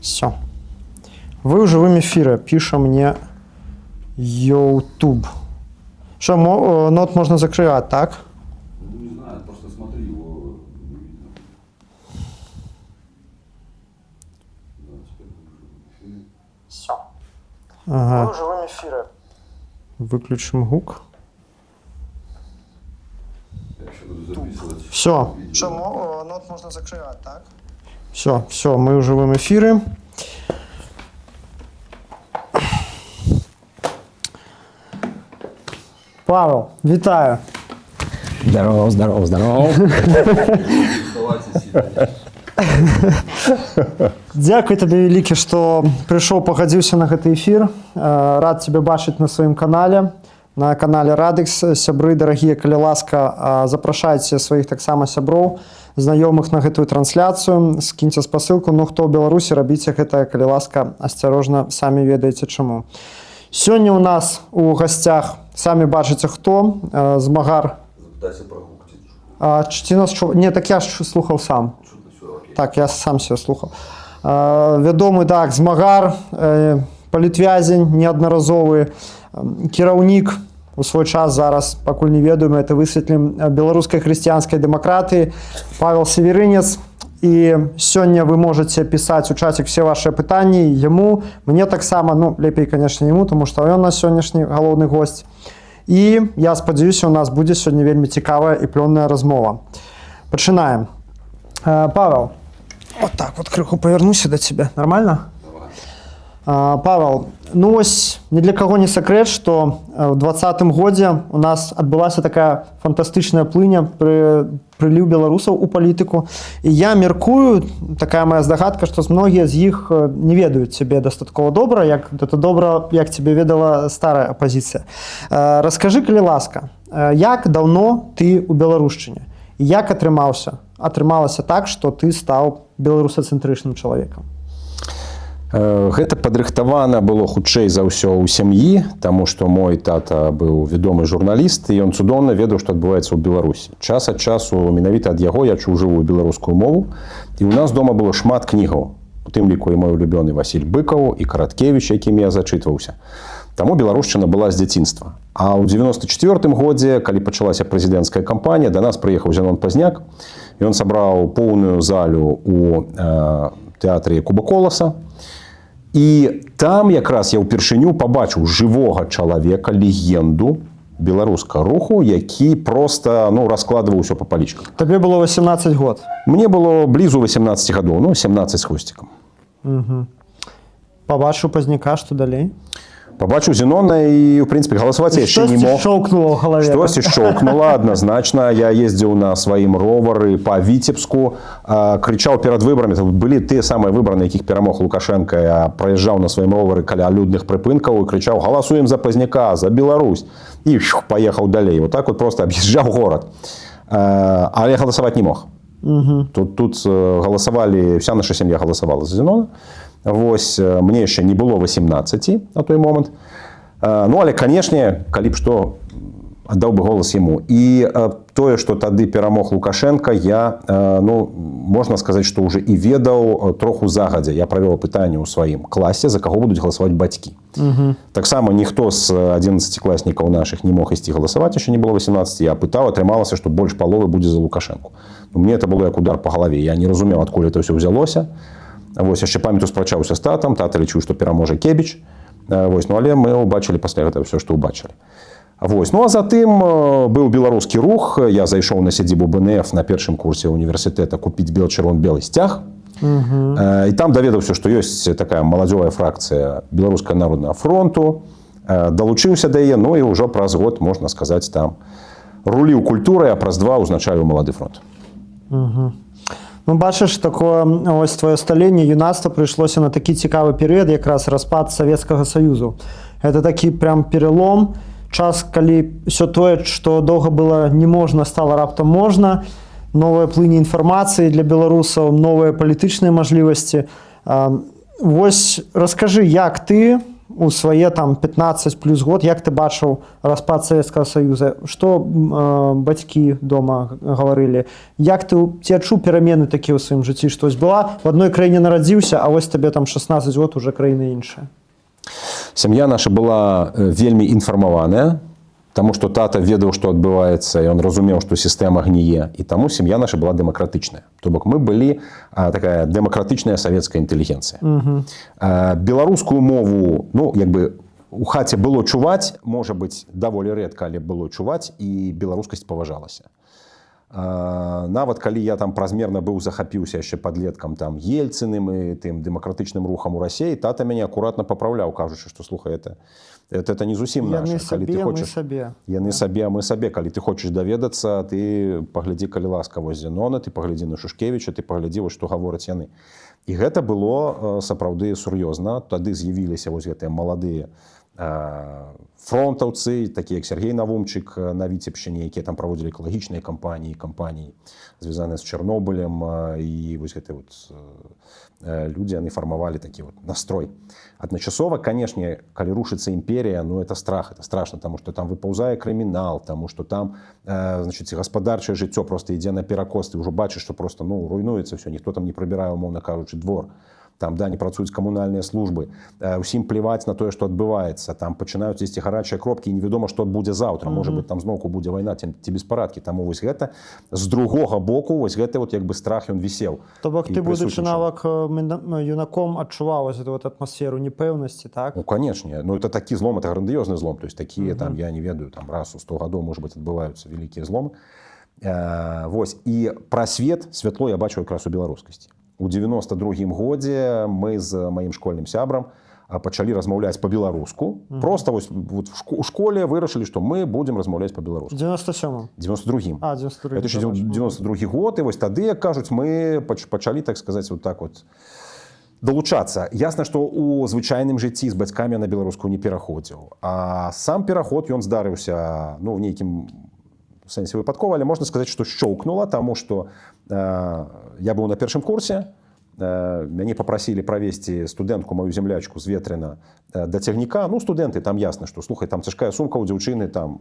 Все. Вы в живом эфире. Пиша мне YouTube. Что, нот можно закрывать, так? Ну, не знаю, просто смотри, его не видно. Да, теперь в эфире. Все. Ага. Вы в живом эфире. Выключим гук. Я еще буду записывать. Все. видео. Что, нот можно закрывать, так? Все, мы в живом эфире. Павел, вітаю. Здорово. Вставайте сильно. Дякую тобі велике, що прийшов, погодився на гэты эфир. Рад тебе бачыць на сваім канале. На канале Радекс. Сябры, дарагія, калі ласка, запрашайце сваіх таксама сяброў, знаёмых на гэтую трансляцыю. Скіньце спасылку. Ну, хто ў Беларусі, рабіце гэта, калі ласка, асцярожна, самі ведаеце чаму. Сёння ў нас у гасцях, самі бачыце хто, змагар. Запытайся про гук. Ці нас чув? Не, так я ж слухаў сам. Чутно все, окей. Так, я сам себе слухаў. Вядомы, так, змагар, палітвязень неаднаразовы, кіраўнік у свой час, зараз, пакуль не ведаем, это высветлім, беларускай хрысціянскай дэмакратыі, Павел Северынец. І сёння вы можете пісаць у чаце все ваши пытанні яму, мне таксама, ну, лепей, конечно, яму, тому што ён наш сённяшні галоўны госць. І я спадзяюся, у нас будзе сёння вельмі цікавая і плённая размова. Пачынаем. Павел, вот так вот крыху повернуся до тебя. Нормально? Павел, ну вось ни для кого не секрет, что в 2020 годзе у нас адбылася такая фантастычная плыня прыліў беларусаў у палітыку. І я меркую, такая моя здагадка, што многія з іх не ведаюць цябе дастаткова добра, як это добра, як цябе ведала старая апозіцыя. Раскажы, калі ласка, як даўно ты у беларушчыне? І як атрымалася так, што ты стаў беларусацэнтрычным чалавекам? Гэта падрыхтавана было хутчэй за ўсё ў сям'і, таму што мой тата быў вядомы журналіст, і ён цудоўна ведаў, што адбываецца ў Беларусі. Час ад часу менавіта ад яго я чуў жывую беларускую мову, і ў нас дома было шмат кнігаў, у тым ліку і мой улюбёны Васіль Быкаў і Караткевіч, якімі я зачытваўся. Таму беларушчына была з дзяцінства. А ў 94 годзе, калі пачалася прэзідэнцкая кампанія, да нас прыехаў Зянон Пазняк, ён сабраў поўную залю у тэатры Куба Коласа. І там якраз я ўпершыню пабачыў жывога чалавека, легенду беларускага руху, які проста, ну, раскладваў усё па палічках. Табе было 18 год. Мне было блізу 18 гадоў, ну, 17 з хвосцікам. Пабачыў Пазняка, што далей? Пабачыў Зенона і, ў прынцыпе, галасаваць я яшчэ не мог. Штосьці шчоўкнула ў галаве. Штосьці шчоўкнула, адназначна. Я ездзіў на сваім ровары па Віцебску, крычаў перад выбарамі. Былі тыя самыя выбары, на якіх перамог Лукашенко. Я праязджаў на сваім ровары каля людных прыпынкаў і крычаў: «Галасуем за Пазняка, за Беларусь». І паехаў далей. Вот так вот просто аб'язджаў горад. Але галасаваць не мог. Тут галасавалі, вся наша сям'я галасавала за Зенона. Вось, мне яшчэ не было 18 на той момант. Ну, але, канешне, калі б што, аддаў бы голас яму. І тое, што тады перамог Лукашенко, я, ну, можна сказаць, што ўжо і ведаў троху загадзя. Я правёў пытанне ў сваім класе, за каго будуць галасаваць бацькі. Таксама ніхто з 11-класнікаў нашых не мог ісці галасаваць, яшчэ не было 18. Я пытаў, атрымалася, што больш паловы будзе за Лукашенку. Мне это было як удар па галаве. Я не разумеў, адкуль это ўсё ўзялося. Вось, яшчэ памятаю, спрачаўся з татам, тата лічыў, што пераможа Кебіч. Вось, ну, але мы ўбачылі пасля гэта ўсё, што ўбачылі. Вось, ну, а затым быў беларускі рух. Я зайшоў на сядзібу БНФ на першым курсе універсітэта купіць бел-чырвон-белы сцяг. І там даведаўся, што ёсць такая маладзёвая фракцыя Беларускага народнага фронту. Далучыўся да яе, ну, і ўжо праз год, можна сказаць, там руліў культурай, а праз 2 узначаліў малады фронт. Ну, бачыш, такое, ось твоё сталенне, юнацтва прыйшлося на такі цікавы перыяд, якраз распад Савецкага Саюзу. Это такі прям пералом, час, калі ўсё тое, што доўга было не можна, стала раптам можна, новая плыня інфармацыі для беларусаў, новыя палітычныя мажлівасці. Вось раскажы, як ты у свае там 15 плюс год, як ты бачыў распад Савецкага Саюза, што бацькі дома гаварылі, як ці адчуў перамены такія ў сваім жыцці, што вось была в адной краіне нарадзіўся, а вось табе там 16 год уже краіна іншая? Сям'я наша была вельмі інфармаваная, таму што тата ведаў, што адбываецца, і ён разумеў, што сістэма гніе, і таму сям'я наша была дэмакратычная. То бок мы былі такая дэмакратычная савецкая інтэлігенцыя. Беларускую мову, ну, як бы у хаце было чуваць, можа быць, даволі рэдка, але было чуваць, і беларускасць паважалася. Нават калі я там празмерна быў захапіўся яшчэ падлеткам там Ельцыным і тым дэмакратычным рухам у Расіі, тата мяне акуратна папраўляў, кажучы, што слухай, это не зусім наша. Яны сабе, а мы сабе. Калі ты хочаш даведацца, ты паглядзі, калі ласка, вось Зенона, ты паглядзі на Шушкевіча, ты паглядзі, вось што гавораць яны. І гэта было сапраўды сур'ёзна. Тады з'явіліся вось гэтыя маладыя фронтаўцы, такія як Сергей Навумчык на Віцебшчыне, якія там праводзілі экалагічныя кампаніі, звязаныя з Чарнобылем, і вось гэтыя вот людзі, яны фармавалі такі вот настрой. Адначасова, канешне, калі рушыцца імперія, ну это страх, это страшна, таму што там выпаўзае крымінал, таму што там, значыць, гаспадарчае жыццё проста ідзе наперакос, ты ўжо бачыш, што проста, ну, руйнуецца ўсё, ніхто там не прыбірае, умоўна кажучы, двор. Там, да, не працуюць камунальныя службы, усім плеваць на тое, што адбываецца, там пачынаюць ісці гарачыя кропкі, і невядома, што будзе заўтра, можа быць, там зноўку будзе вайна ці беспарадкі, таму вось гэта з другога боку, вось гэты вот як бы страх ён вісеў. То бок ты, будучы нават юнаком, адчуваў эту вот атмасферу непэўнасці, так? Ну, канешне, ну это такі злом, это грандыёзны злом, то есть такія там, я не ведаю, там раз у 100 гадоў, можа быць, адбываюцца вялікія зломы. Вось, і прасвет, святло я бачу якраз у беларускасці. У 92-м годзе мы з маім школьным сябрам пачалі размаўляць па-беларуску. Проста вось у школе вырашылі, што мы будзем размаўляць па-беларуску. 97-м? 92-м. 92-м. Это 92-й год, і вось тады, як кажуць, мы пачалі, так сказаць, вот так вот далучацца. Ясна, што ў звычайным жыцці з бацькамі на беларускую не пераходзіў. А сам пераход, ён здарыўся, ну, в нейкім сэнсе выпадкова, але можна сказаць, што шчоўкнула, таму што я быў на першым курсе, мяне папрасілі правесці студэнтку, маю землячку з Ветрына да цягніка. Ну, студэнты, там ясна, што, слухай, там цяжкая сумка ў дзяўчыны, там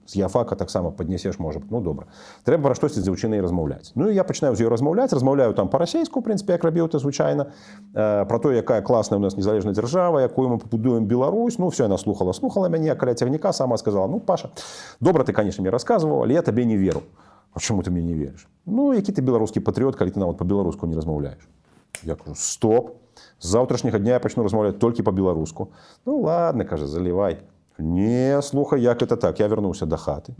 з яфака таксама паднясеш, можа, ну, добра. Трэба пра штосьці з дзяўчынай размаўляць. Ну, і я пачынаю з ёй размаўляю там па-расейску, в прынцыпе, як рабіў это звычайна, пра то, якая класная ў нас незалежная дзяржава, якую мы пабудуем Беларусь. Ну, все, яна слухала мяне, каля цягніка сама сказала: ну, Паша, добра ты, конечно, мне расказваў, але я табе не веру. А чаму ты мне не верыш? Ну, які ты беларускі патрыёт, калі ты нават па-беларуску не размаўляеш? Я кажу: стоп, з заўтрашняга дня я пачну размаўляць толькі па-беларуску. Ну, ладно, кажа, залівай. Не, слухай, як это так? Я вярнуўся да хаты.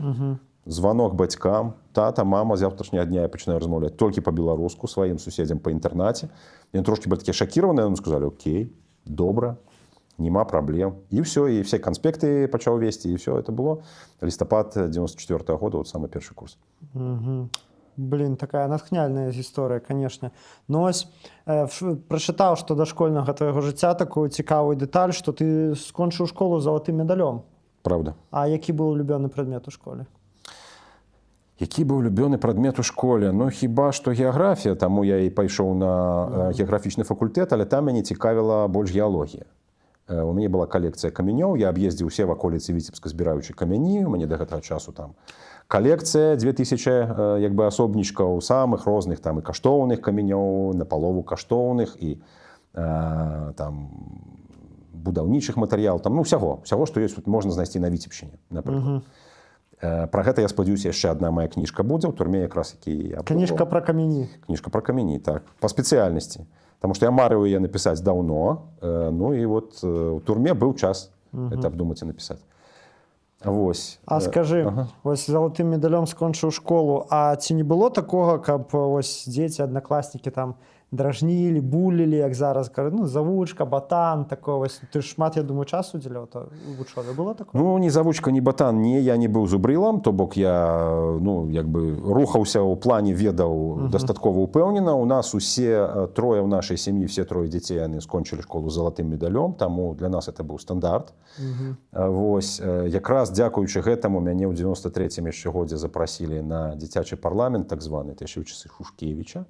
Званок бацькам, тата, мама, з заўтрашняга дня я пачынаю размаўляць толькі па-беларуску, сваім суседзям па інтэрнаце. Яны трошкі былі такія шакіраваныя, яны сказалі: окей, добра, нема праблем. І ўсё, і все канспекты пачаў весці, і ўсё, это было лістапад 94-го года, вот самы першы курс. Блин, такая натхняльная гісторыя, канешне. Ну, ось, прачытаў, што да школьнага твайго жыцця такую цікавую дэталь, што ты скончыў школу з залатым медалём. Правда. А які быў улюбёны прадмет у школе? Які быў улюбёны прадмет у школе? Ну, хіба што геаграфія, таму я і пайшоў на геаграфічны факультэт, але там мяне цікавіла больш геалогія. У мяне была калекцыя камянёў, я аб'ездзіў усе ваколіцы Віцебска, збіраючы камяні, у мяне да гэтага часу там калекцыя 2000 як бы асобнічкаў, самых розных там і каштоўных камянёў, напалову каштоўных, і там будаўнічых матэрыялаў, там, ну, ўсяго, што ёсць, можна знайсці на Віцебшчыне, напрыклад. Пра гэта, я спадзяюся, яшчэ адна моя кніжка будзе ў турме, якраз які я... Кніжка пра камяні. Кніжка пра камяні, так, па спецыяльнасці. Таму што я марыў яе напісаць даўно, ну і вот у турме быў час это абдумаць і напісаць. Вось. А скажы, вось залатым медалём скончыў школу, а ці не было такога, каб вось дзеці, аднакласнікі там дражнілі, булілі, як зараз кажуць, ну, завучка, батан, такое вось. Ты шмат, я думаю, часу удзяляў у вучобе. Было такое? Ну, ні завучка, ні батан, не, я не быў зубрылам, то бок я, ну, як бы рухаўся ў плане, ведаў дастаткова ўпэўнена. У нас усе трое ў нашай сям'і, все трое дзяцей, яны скончылі школу з залатым медалём, таму для нас это быў стандарт. Вось, якраз дзякуючы гэтаму мяне ў 93-м яшчэ годзе запрасілі на дзіцячы парламент, так званы, яшчэ ў часы Шушкевіча.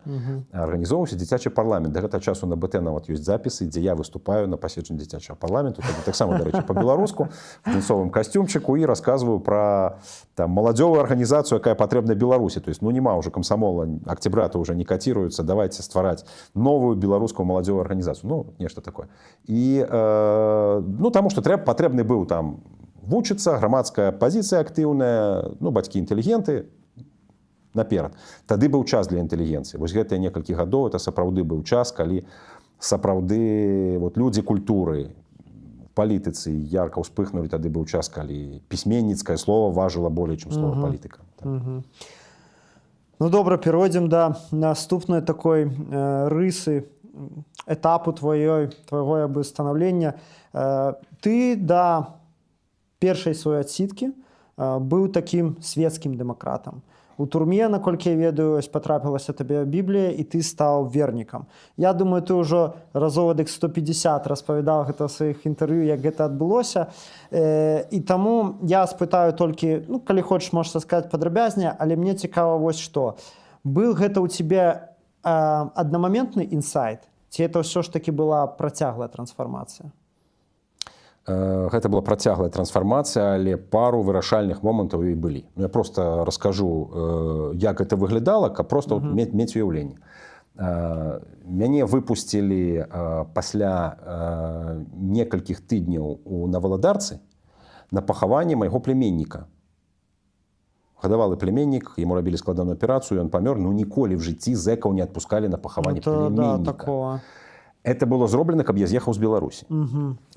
Арганізоўваўся дзіцячы парламент. Да гэтага часу на БТ нават ёсць запісы, дзе я выступаю на паседжанні дзіцячага парламенту, таксама, дарэчы, па-беларуску, в джинсовым касцюмчыку і расказваю пра там маладзёвую арганізацыю, якая патрэбна Беларусі. То есть, ну, нема ўжо камсамола, октябрята ўжо не каціруюцца, давайте ствараць новую беларускую маладзёвую арганізацыю. Ну, нешта такое. І, ну, таму што патрэбны быў там вучыцца, грамадская пазіцыя актыўная, ну, бацькі інтэлігенты, наперад. Тады быў час для інтэлігенцыі. Вось гэтыя некалькі гадоў это сапраўды быў час, калі сапраўды вот, людзі культуры, палітыцы ярка ўспыхнулі, тады быў час, калі пісьменніцкае слово важыла болей, чым слова палітыка. Ну добра, перайдзем да наступнай такой рысы, этапу твайго як бы станаўлення. Ты да першай сваёй адсідкі быў такім свецкім дэмакратам. У турме, наколькі я ведаю, патрапілася табе Біблія, і ты стаў вернікам. Я думаю, ты ўжо разоў 150 распавядаў гэта ў сваіх інтэрв'ю, як гэта адбылося. І таму я спытаю толькі, ну, калі хочаш, можаш сказаць падрабязней, але мне цікава вось што. Был гэта ў цябе аднамаментны інсайт? Ці это ўсё ж такі была працяглая трансфармацыя? Гэта была працяглая трансфармацыя, але пару вырашальных момантаў і былі. Я просто раскажу, як гэта выглядала, каб просто мець уяўленне. Мяне выпусцілі пасля некалькіх тыдняў на Валадарцы на пахаванне майго племянніка. Гадавалы племяннік, яму рабілі складаную аперацыю, ён памёр, ну ніколі в жыцці зэкаў не адпускалі на пахаванне племянніка. Это было зроблена, каб я з'ехаў з Беларусі.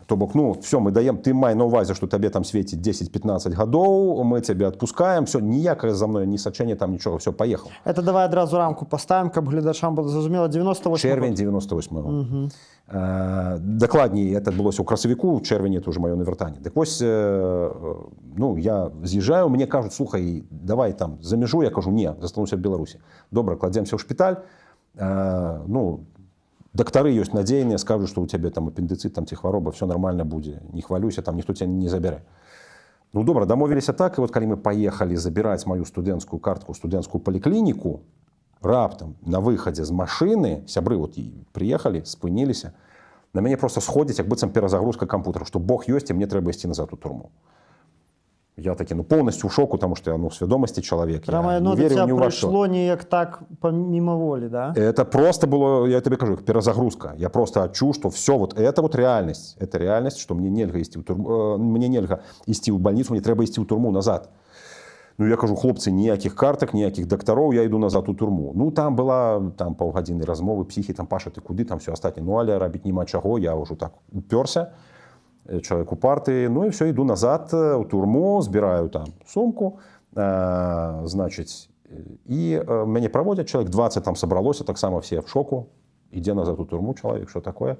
То бок, ну, все, мы даем, ты май на увазе, што табе там свеціць 10-15 гадоў, мы цябе адпускаем, все, ніякае за мной, ні сачэння там, нічога, все, паехаў. Это давай адразу рамку поставім, каб гледачам было зразумела, 98 Чэрвень 98-го. Дакладней, это адбылося ў красавіку, у чэрвені это уже маё навяртанне. Так вось, ну, я з'язджаю, мне кажуць, слухай, давай там за мяжу, я кажу, не, застануся в Беларусі. Добра, кладземся ў шпіталь, ну, дактары ёсць надзейныя, скажуць, што ў цябе там апендыцыт, там ці хвароба, все нормально будзе, не хвалюйся, там ніхто цябе не забярэ. Ну добра, дамовіліся так, і вот калі мы паехалі забіраць маю студэнцкую картку, студэнцкую паліклініку, раптам на выхадзе з машыны, сябры вот прыехалі, спыніліся, на мяне просто сходзіць, як быццам перазагрузка кампутара, што Бог ёсць, і мне трэба ісці назад у турму. Я такі, ну, полностью ў шоку, тому що я, ну, в свідомості чоловік. Прямо, я не верив ні во що. Прийшло ніяк так помимо волі, да? Это просто было, я тебе кажу, перезагрузка. Я просто отчув, что все, вот это вот реальность. Это реальность, что мне нельга істи в турму, мне нельга істи в больницу, мне треба істи в турму назад. Ну, я кажу, хлопцы, ніяких карток, ніяких докторов, я иду назад у турму. Ну, там была там паўгадзіны размовы, психи, там, Паша, ты куды, там все остатнє. Ну, але рабіць нема чаго, я уже так уперся. Человек у парты, ну и все, иду назад в турму, сбираю там сумку, значит, и меня проводят, человек 20 там собралось, так само все в шоку, иди назад у турму, человек, что такое?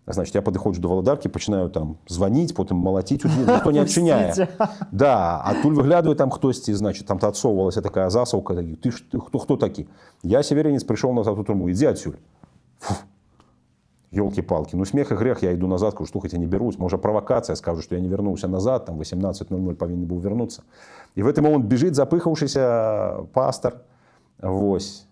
Значит, я подыходжу до Володарки, начинаю там звонить, потом молотить, никто не отчиняет. Да, а тут выглядываю, там хтось, значит, там-то отсовывалась такая засовка, ты кто такие? Я, северянец, пришел назад у турму, иди отсюда. Ёлки-палки, ну смех и грех, я иду назад, кажу, слухайте, не берусь, может провокация, скажу, что я не вернулся назад, там 18:00 повинен был вернуться. И в этот момент бежит запыхавшийся пастор, вось,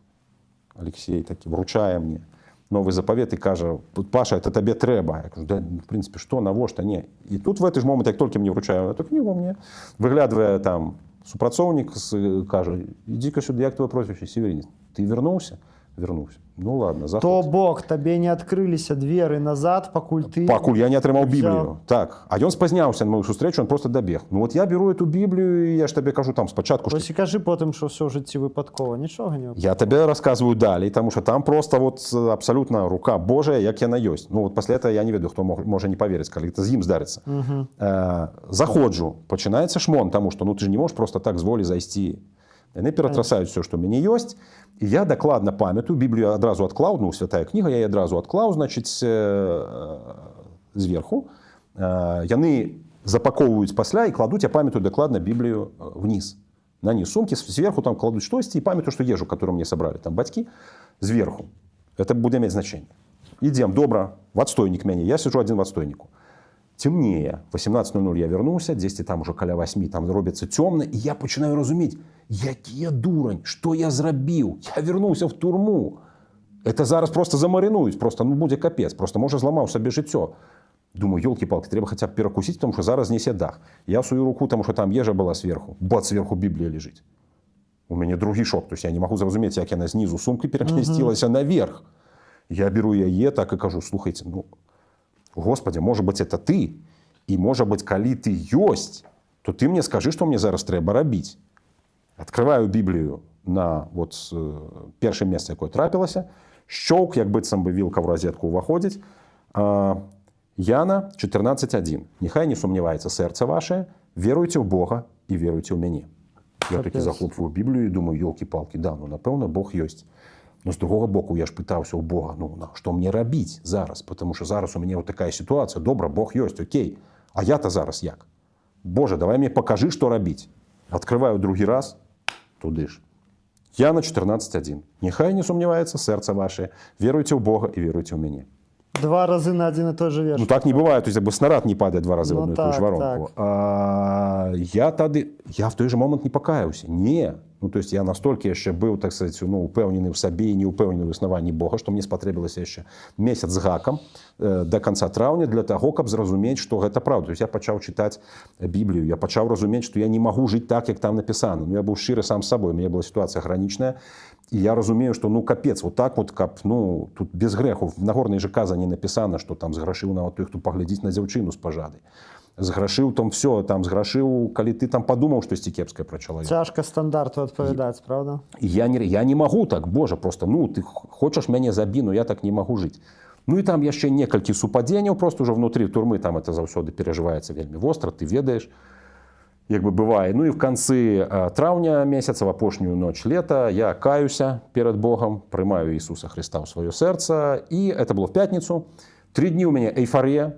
Алексей, таки, вручая мне новый заповед и каже, Паша, это тебе треба. Я кажу, да, в принципе, что, навошта, не. И тут в этот же момент, як тільки мне вручаю эту книгу, мне, выглядывая там, супрацовник, каже, иди-ка сюда, як твое прозвище, Северянец, ты вернулся? Вернуўся. Ну ладно, заходь. То бок, табе не адкрыліся дзверы назад, пакуль ты... Пакуль я не атрымаў Біблію. Так. А ён спазняўся на мою сустрэчу, он просто добег. Ну вот я беру эту Біблію, і я ж табе кажу там спачатку... Вось і кажы потым, што ўсё ў жыцці выпадкова. Нічога не выпадкова. Я табе рассказываю далей, тому что там просто вот абсолютно рука Божая, як яна ёсць. Ну вот пасля этого я не ведаю, хто можа не поверыць, калі это з ім здарыцца. Заходжу, пачынаецца шмон, тому что ну ты ж не можешь просто так з волі зайсці. Яны ператрасаюць все, што ў мяне ёсць. І я дакладна памятаю, Біблію адразу адклаў, ну, святая кніга, я яе адразу адклаў, значыць, зверху. Яны запакоўваюць пасля і кладуць, я памятаю дакладна Біблію вниз. На низ сумкі, зверху там кладуць штосьці і памятаю, што ежу, которую мне сабралі, там бацькі, зверху. Это будзе мець значэнне. Ідзем, добра, в адстойнік мяне, я сиджу адзін в адстойніку. Темнее. 18:00 я вернулся, дзесьці там уже каля 8 там робіцца цёмна, і я пачынаю разумець, які я дурань, што я зрабіў? Я вернулся в турму. Это зараз просто замаринують, просто ну, буде капець, просто може зламав собі життя. Думаю, елки-палки, треба хотя бы перекусить, потому что зараз знесе дах. Я сую руку, потому что там ежа была сверху. Бац, сверху Библия лежит. У меня другий шок. То есть я не могу зрозуміти, як яна знизу сумки перемістилася наверх. Я беру яе, так і кажу, слухайте, ну, Господи, может быть, это ты. И, может быть, коли ты есть, то ты мне скажи, что мне зараз треба робити. Открываю Библию на вот першем месте, якое трапилося. Щелк, як быццам бы вилка в розетку уваходить. Яна 14.1. Нехай не сумнівається серце ваше, віруйте в Бога і віруйте в мене. Я таки захлопваю Біблію і думаю, йолки-палки, да, ну напевно Бог есть. Но з другого боку я ж питався у Бога, ну що мені робити зараз? Тому що зараз у мене вот така ситуація, добре, Бог есть, окей. А я-то зараз як? Боже, давай мені покажи, що робити. Відкриваю другий раз, туди ж. Яна 14.1. Нехай не сумнівається серце ваше, віруйте в Бога і віруйте в мене. 2 раза на один и тот же верш. Ну так не бывает, то есть бы снаряд не падает 2 раза в одну и ту же воронку. Я в той же момент не покаявся. Не. Ну, то есть я настолько ще був, так сказать, ну, упевнений в собі і не упевнений в існуванні Бога, що мені спотребилося ще місяць з гаком до кінця травня для того, щоб зрозуміти, що це правда. То есть я почав читати Біблію, я почав розуміти, що я не можу жити так, як там написано. Ну, я був щирий сам з собою, у мене була ситуація гранична. І я розумію, що ну капець, вот так вот, как, ну, тут без греху. В Нагорній же казані написано, що там зграшив на той, хто поглядить на дівчину з пожадой. Зграшив там все, там зграшив, коли ти там подумав щось кепське про чоловіка. Тяжко стандарту відповідати, правда? Я не можу так, Боже, просто, ну, ти хочеш мене забі, но я так не можу жити. Ну і там є ще некалькі супадінів, просто вже внутрі турми, там це завсёды переживається вельми востро, ти ведаєш, як би буває. Ну і в кінці травня місяця, в апошнюю ніч літа, я каюся перед Богом, приймаю Ісуса Христа в своє серце, і це було в п'ятницю. 3 дні у мене ейфорія,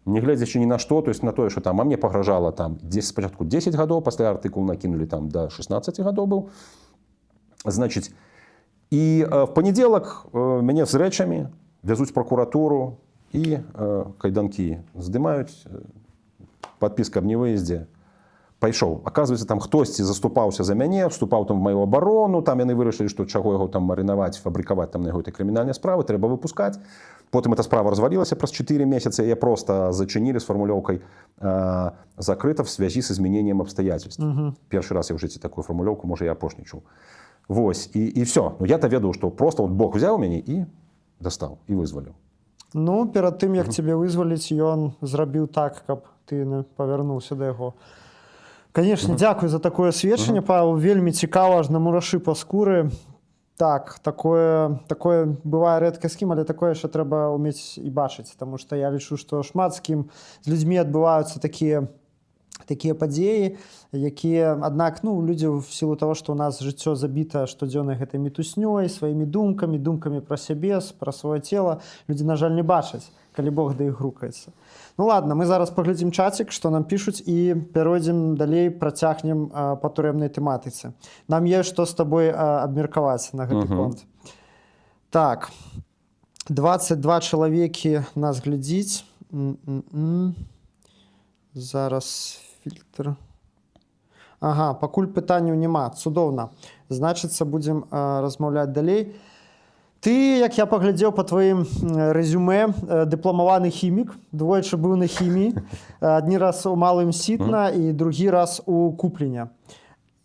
не глядячи ні на що, то есть на те, що там, а мені погрожало там спочатку 10 років, після артикул накинули там до 16 років був. Значить, і в понеділок мене з речами везуть в прокуратуру і кайданки здимають, підписка об невиїзді. Пайшов. Оказується, там хтось заступався за мене, вступав там в мою оборону, там вони вирішили, що чого його там маринувати, фабрикувати там на його кримінальні справи, треба випускати. Потім ця справа розвалилася про 4 місяці, і я просто зачинили з формулировкою «закрито в зв'язку з зміненням обстоятельств». Перший раз я в житті таку формулировку, може, я опошній чув. Ось, і все. Ну, я-то ведав, що просто от Бог взяв мене і достав, і визволив. Ну, перед тим, як тебе визволити, ён зробив так, каб ти не повернувся до його. Конечно, дякую за такое сведчанне, Павел, вельмі цікава, аж на мураши па скуры. Так, такое бывае рэдка з кім, але такое яшчэ трэба ўмець і бачыць, таму што я лічу, што шмат з кім з людзьмі адбываюцца такія падзеі, якія, аднак, ну, людзі в сілу того, што ў нас жыццё забіта штодзённай гэтай мітуснёй, сваімі думкамі пра сябе, пра сваё цела, людзі, на жаль, не бачаць, калі Бог да іх грукаецца. Ну ладно, мы зараз паглядзім чацік, што нам пішуць, і перайдзем далей, працягнем па турэмнай тэматыцы. Нам ёсць што з табой абмеркаваць на гэты конт. Так, 22 чалавекі нас глядзіць. Зараз фільтр. Ага, пакуль пытанняў няма, цудоўна. Значыцца, будзем размаўляць далей. Ты, як я паглядзеў па тваім рэзюмэ, дыпламаваны хімік, двойчы быў на хіміі, адні раз у Малым Сітна і другі раз у Купліне.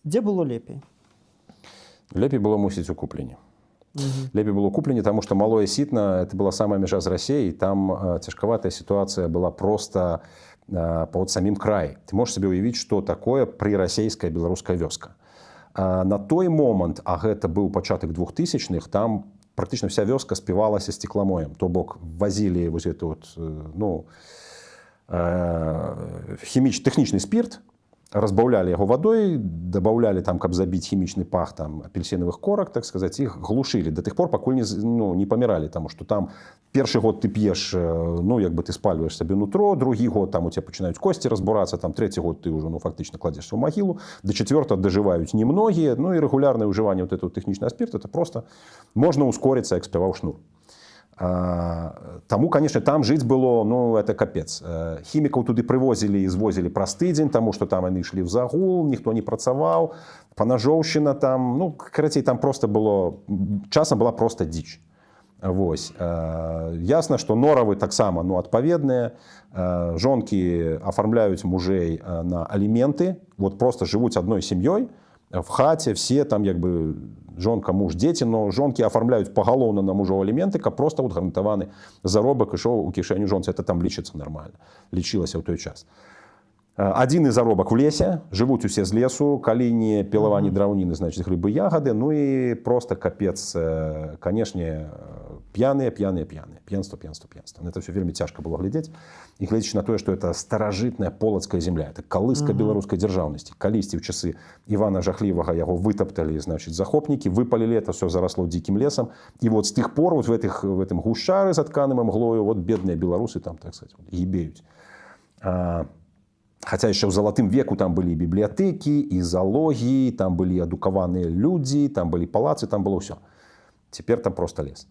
Дзе было лепей? Лепей было, мусіць, у Купліне. Лепей было у Купліне, таму што Малое Сітна, это была самая мяжа з Расіяй, там цяжкаватая сітуацыя была проста па самім краі. Ты можаш сабе ўявіць, што такое прырасейская беларуская вёска. На той момант, а гэта быў пачатак 2000-х, там практычна вся вёска співалася стекламоем. То бок вазілі вось гэты вот, ну, тэхнічны спірт, разбаўлялі яго вадой, дабаўлялі там, каб забіць хімічны пах там апельсінавых корак, так сказаць, іх глушылі да тых пор, пакуль не паміралі, таму што там першы год ты п'еш, ну, як бы ты спальваеш сабе нутро, другі год там у тебя пачынаюць косці разбурацца, там трэці год ты ўжо, ну, фактычна кладзешся ў магілу, да чацвёртага дажываюць немногія, ну, і рэгулярнае ўжыванне вот этого тэхнічнага спірта, это просто можна ускорыцца, як спяваў Шнур. Таму, конечно, там жыць было, ну, это капец. Хімікаў туды прывозілі і звозілі праз тыдзень, таму што там яны ішлі ў загул, ніхто не працаваў, панажоўшчына там, ну, карацей, там просто было, часам была просто дзіч. Вось. Ясна, што норавы таксама адпаведныя. Жонкі афармляюць мужэй на аліменты, вот просто жывуць адной сям'ёй в хаце, все там як бы жонка, муж, дзеці, но жонкі афармляюць пагалоўна на мужоў аліменты, каб просто гарантаваны заробак ішоў у кішэню жонцы. Это там лічыцца нармальна, лічылася ў той час. Адзіны заробак в лесе, жывуць усе з лесу, калі не пілаванне драўніны, значыць грыбы, ягады, ну і просто капец, канешне, п'яныя. П'янства. Это все вельмі цяжка было глядзець. І глядзячы на тое, што это старажытная полацкая земля, это калыска беларускай дзяржаўнасці. Калісьці ў часы Івана Жахлівага яго вытапталі, значыць, захопнікі, выпалілі, это все заросло дзікім лесам. І вот з тых пор вот в этом гушчары затканым мглою вот бедныя беларусы там, так сказать, гібеюць. Хотя еще в Золотым веку там были и библиотеки, и зоологии, там были и адукаванные люди, там были палацы, там было все. Теперь там просто лес.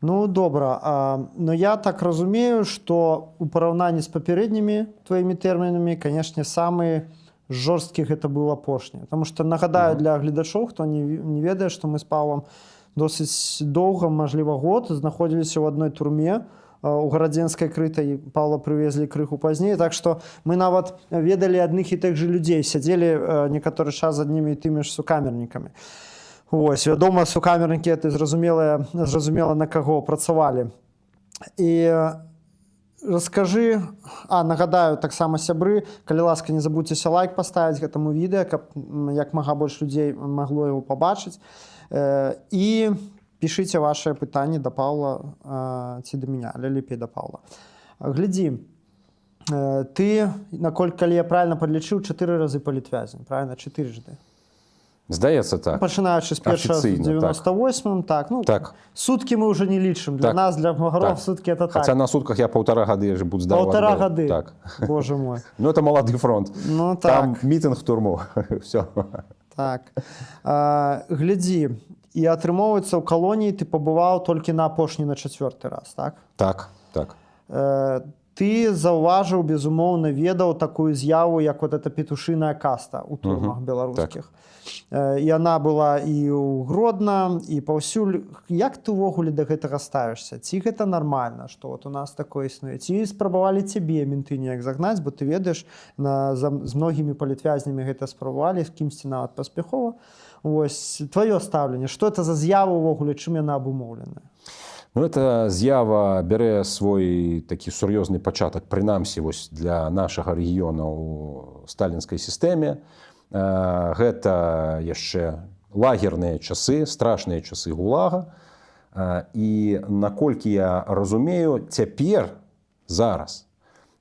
Ну, добра. Но я так разумею, что у параўнанні з папярэднімі твоімі тэрмінамі, конечно, самы жорсткіх это был апошні. Потому что нагадаю для гледачоў, хто не ведае, што мы з Павлам досыць доўга, мажліва год, знаходзіліся ў адной турме, у гарадзенскай крытай. Павла прывезлі крыху пазней, так што мы нават ведалі адных і тых же людзей, сядзелі некаторы час з аднімі і тымі ж сукамернікамі. Вось, вядома, сукамернікі это зразумела, на каго працавалі. І раскажы, нагадаю таксама сябры, калі ласка, не забудзьцеся лайк паставіць гэтаму відэа, каб як мага больш людзей магло яго пабачыць. І пішыце ваши пытанні да Павла ці да меня, але лепей да Павла. Глядзі, ты, калі я правильно падлічыў, 4 разы палітвязень, правильно? 4 жды. Здаецца так. Пачынаючы з першага з 98-м, так. Ну, так. Суткі мы уже не лічым. Для нас, для магаров, суткі это так. Хаця на сутках я 1,5 гады буду здаваць. 1,5 гады? Так. Боже мой. Ну, это малады фронт. Ну, так. Там мітынг турму. Все. Так. Глядзі, і атрымоўваецца, ў калоніі ты пабываў толькі на апошні, на 4-й раз, так? Так. Ты заўважыў, безумоўна, ведаў такую з'яву, як вот эта петушыная каста ў турмах беларускіх. Так. Яна была і ў Гродна, і паўсюль. Як ты ўвогуле да гэтага ставішся? Ці гэта нармальна, што вот у нас такое існуе? Ці спрабавалі цябе менты неяк загнаць, бо ты ведаеш, з многімі палітвязнямі гэта спрабавалі, з кімсьці нават паспяхова. Вось, тваё стаўленне, што это за з'ява ўвогуле, чым яна абумоўленая? Ну, эта з'ява бярэ свой такі сур'ёзны пачатак, прынамсі вось для нашага рэгіёна ў сталінскай сістэме. Гэта яшчэ лагерныя часы, страшныя часы ГУЛАГа. І наколькі я разумею, цяпер, зараз,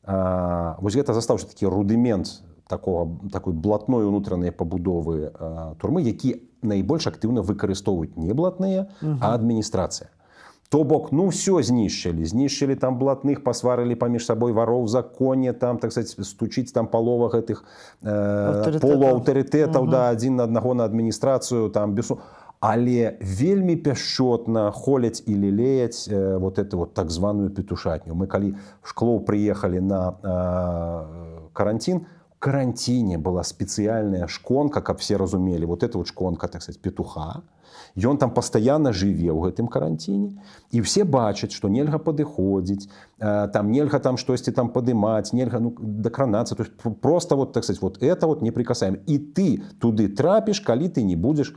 вось гэта застаўся такі рудымент такой блатной унутранай пабудовы турмы, які найбольш актыўна выкарыстоўваюць не блатныя, а адміністрацыя. То бок, ну, все знішчылі там блатных, пасварылі паміж сабой вароў в законе, там, так сказать, стучыць там палова гэтых полуаўтарытэтаў, да, адзін на аднаго на адміністрацыю, там, але вельмі пяшчотна холяць і лелеяць вот эту вот так званую петушатню. Мы калі в Шклоў прыехалі на карантин, в карантине была спецыяльная шконка, каб все разумелі, вот эта вот шконка, так сказать, петуха. Ён там пастаянна жыве ў гэтым каранціне, і все бачаць, што нельга падыходзіць, там нельга там штосьці там падымаць, нельга дакранацца, то есть просто вот, так сказать, вот это вот неприкасаемо. І ты туды трапіш, калі ты не будзеш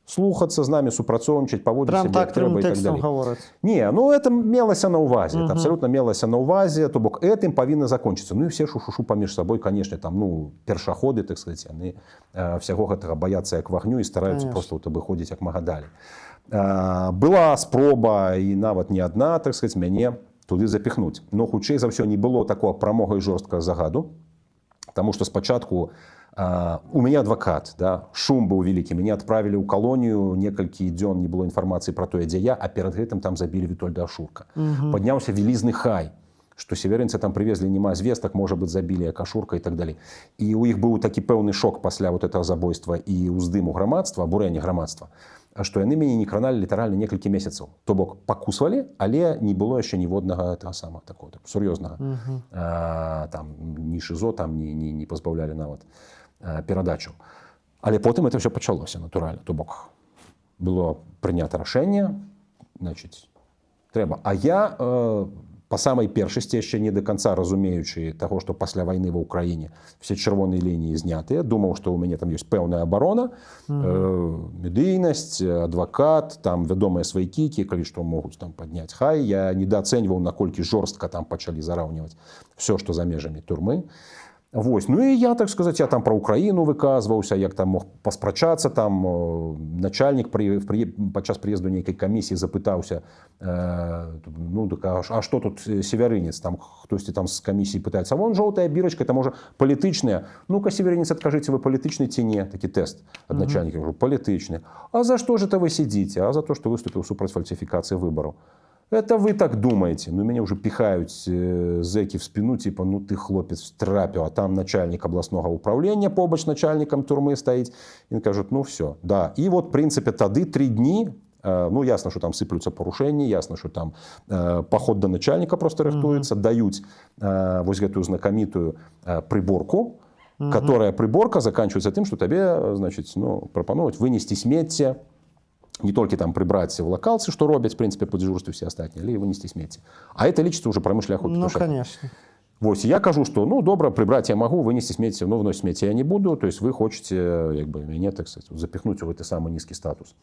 слухацца з намі, супрацоўнічаць, паводзіць сябе як трэба і так далее. Не, ну это мелася на ўвазе, абсолютно мелася на ўвазе, то бок этым павінна закончыцца. Ну і все шушу паміж сабой, конечно, там, ну, першаходы, так сказать, яны всяго гэтага баяцца як вагню і стараюцца просто абыходзіць як мага далей. Была спроба, і нават не адна, так сказать, мяне туды запіхнуць. Но хутчэй за ўсё не было такого прамога і жорсткага загаду, таму што спачатку у мяне адвакат, да, шум быў вялікі, мяне адправілі ў калонію, некалькі дзён не было інфармацыі пра тое, дзе я, а перад гэтым там забілі Вітольда Ашурка. Падняўся вялізны хай, што северынцы там прывезлі нема звестак, можа быць, забілі як Ашурка і так далей. І ў іх быў такі пэўны шок пасля вот этого забойства і ўздыму грамадства, абурэння грамадства, што яны мяне не краналі літаральна некалькі месяцаў. То бок пакусвалі, але не было яшчэ ніводнага этого самого такого сур'ёзнага. Там ні шизо, там не пазбаўлялі нават перадачу. Але потым это все пачалося, натуральна. То бок было прынята рашэнне, значыць, Трэба. А я па самай першасці, яшчэ не до конца разумеючы таго, што пасля вайны ва ўкраіне все чырвоныя лініі знятыя, думаў, што ў мяне там ёсць пэўная абарона, медыйнасць, адвакат, там вядомыя свайкікі, калі што могуць там падняць. Хай я недаацэньваў, наколькі жорстка там пачалі зараўніваць все, што за межамі турмы. Вось. Ну і я, так сказаць, я там пра Украіну выказваўся, як там мог паспрачацца, там начальнік падчас прыезду нейкай камісіі запытаўся, ну, так, а што тут северынец, там хтосьці там з камісіі пытаецца, а вон жоўтая бірачка, это можа палітычная, ну-ка, северынец, адкажыце, вы палітычны ці не, такі тэст ад начальніка, кажу, палітычны. А за што ж это вы сидзіце? А за то, што выступіў супраць фальсифікацыі выбараў. Это вы так думаете. Ну, меня уже пихают зэки в спину, типа, ну ты, хлопец, трапил, а там начальник областного управления побач начальником турмы стоит. И кажут, ну все, да. И вот, в принципе, тады 3 дни, ну, ясно, что там сыплются порушения, ясно, что там поход до начальника просто рыхтуется, дают вот эту знакомитую приборку, которая приборка заканчивается тем, что тебе, значит, ну, пропонуют вынести смецце, не толькі там прыбраць в лакалцы, што робяць, в прынцыпе, па дзяжурстве все астатнія, але і вынесці смецце. А это лічыцца ўжо прамы шляху. Ну, конечно. Вось, я кажу, што, ну, добра, прыбраць я магу, вынесці смецце, но вносіць смецце я не буду, то есть вы хочаце, як бы, мяне, так сказать, запихнуть у гэты самы нізкі статус.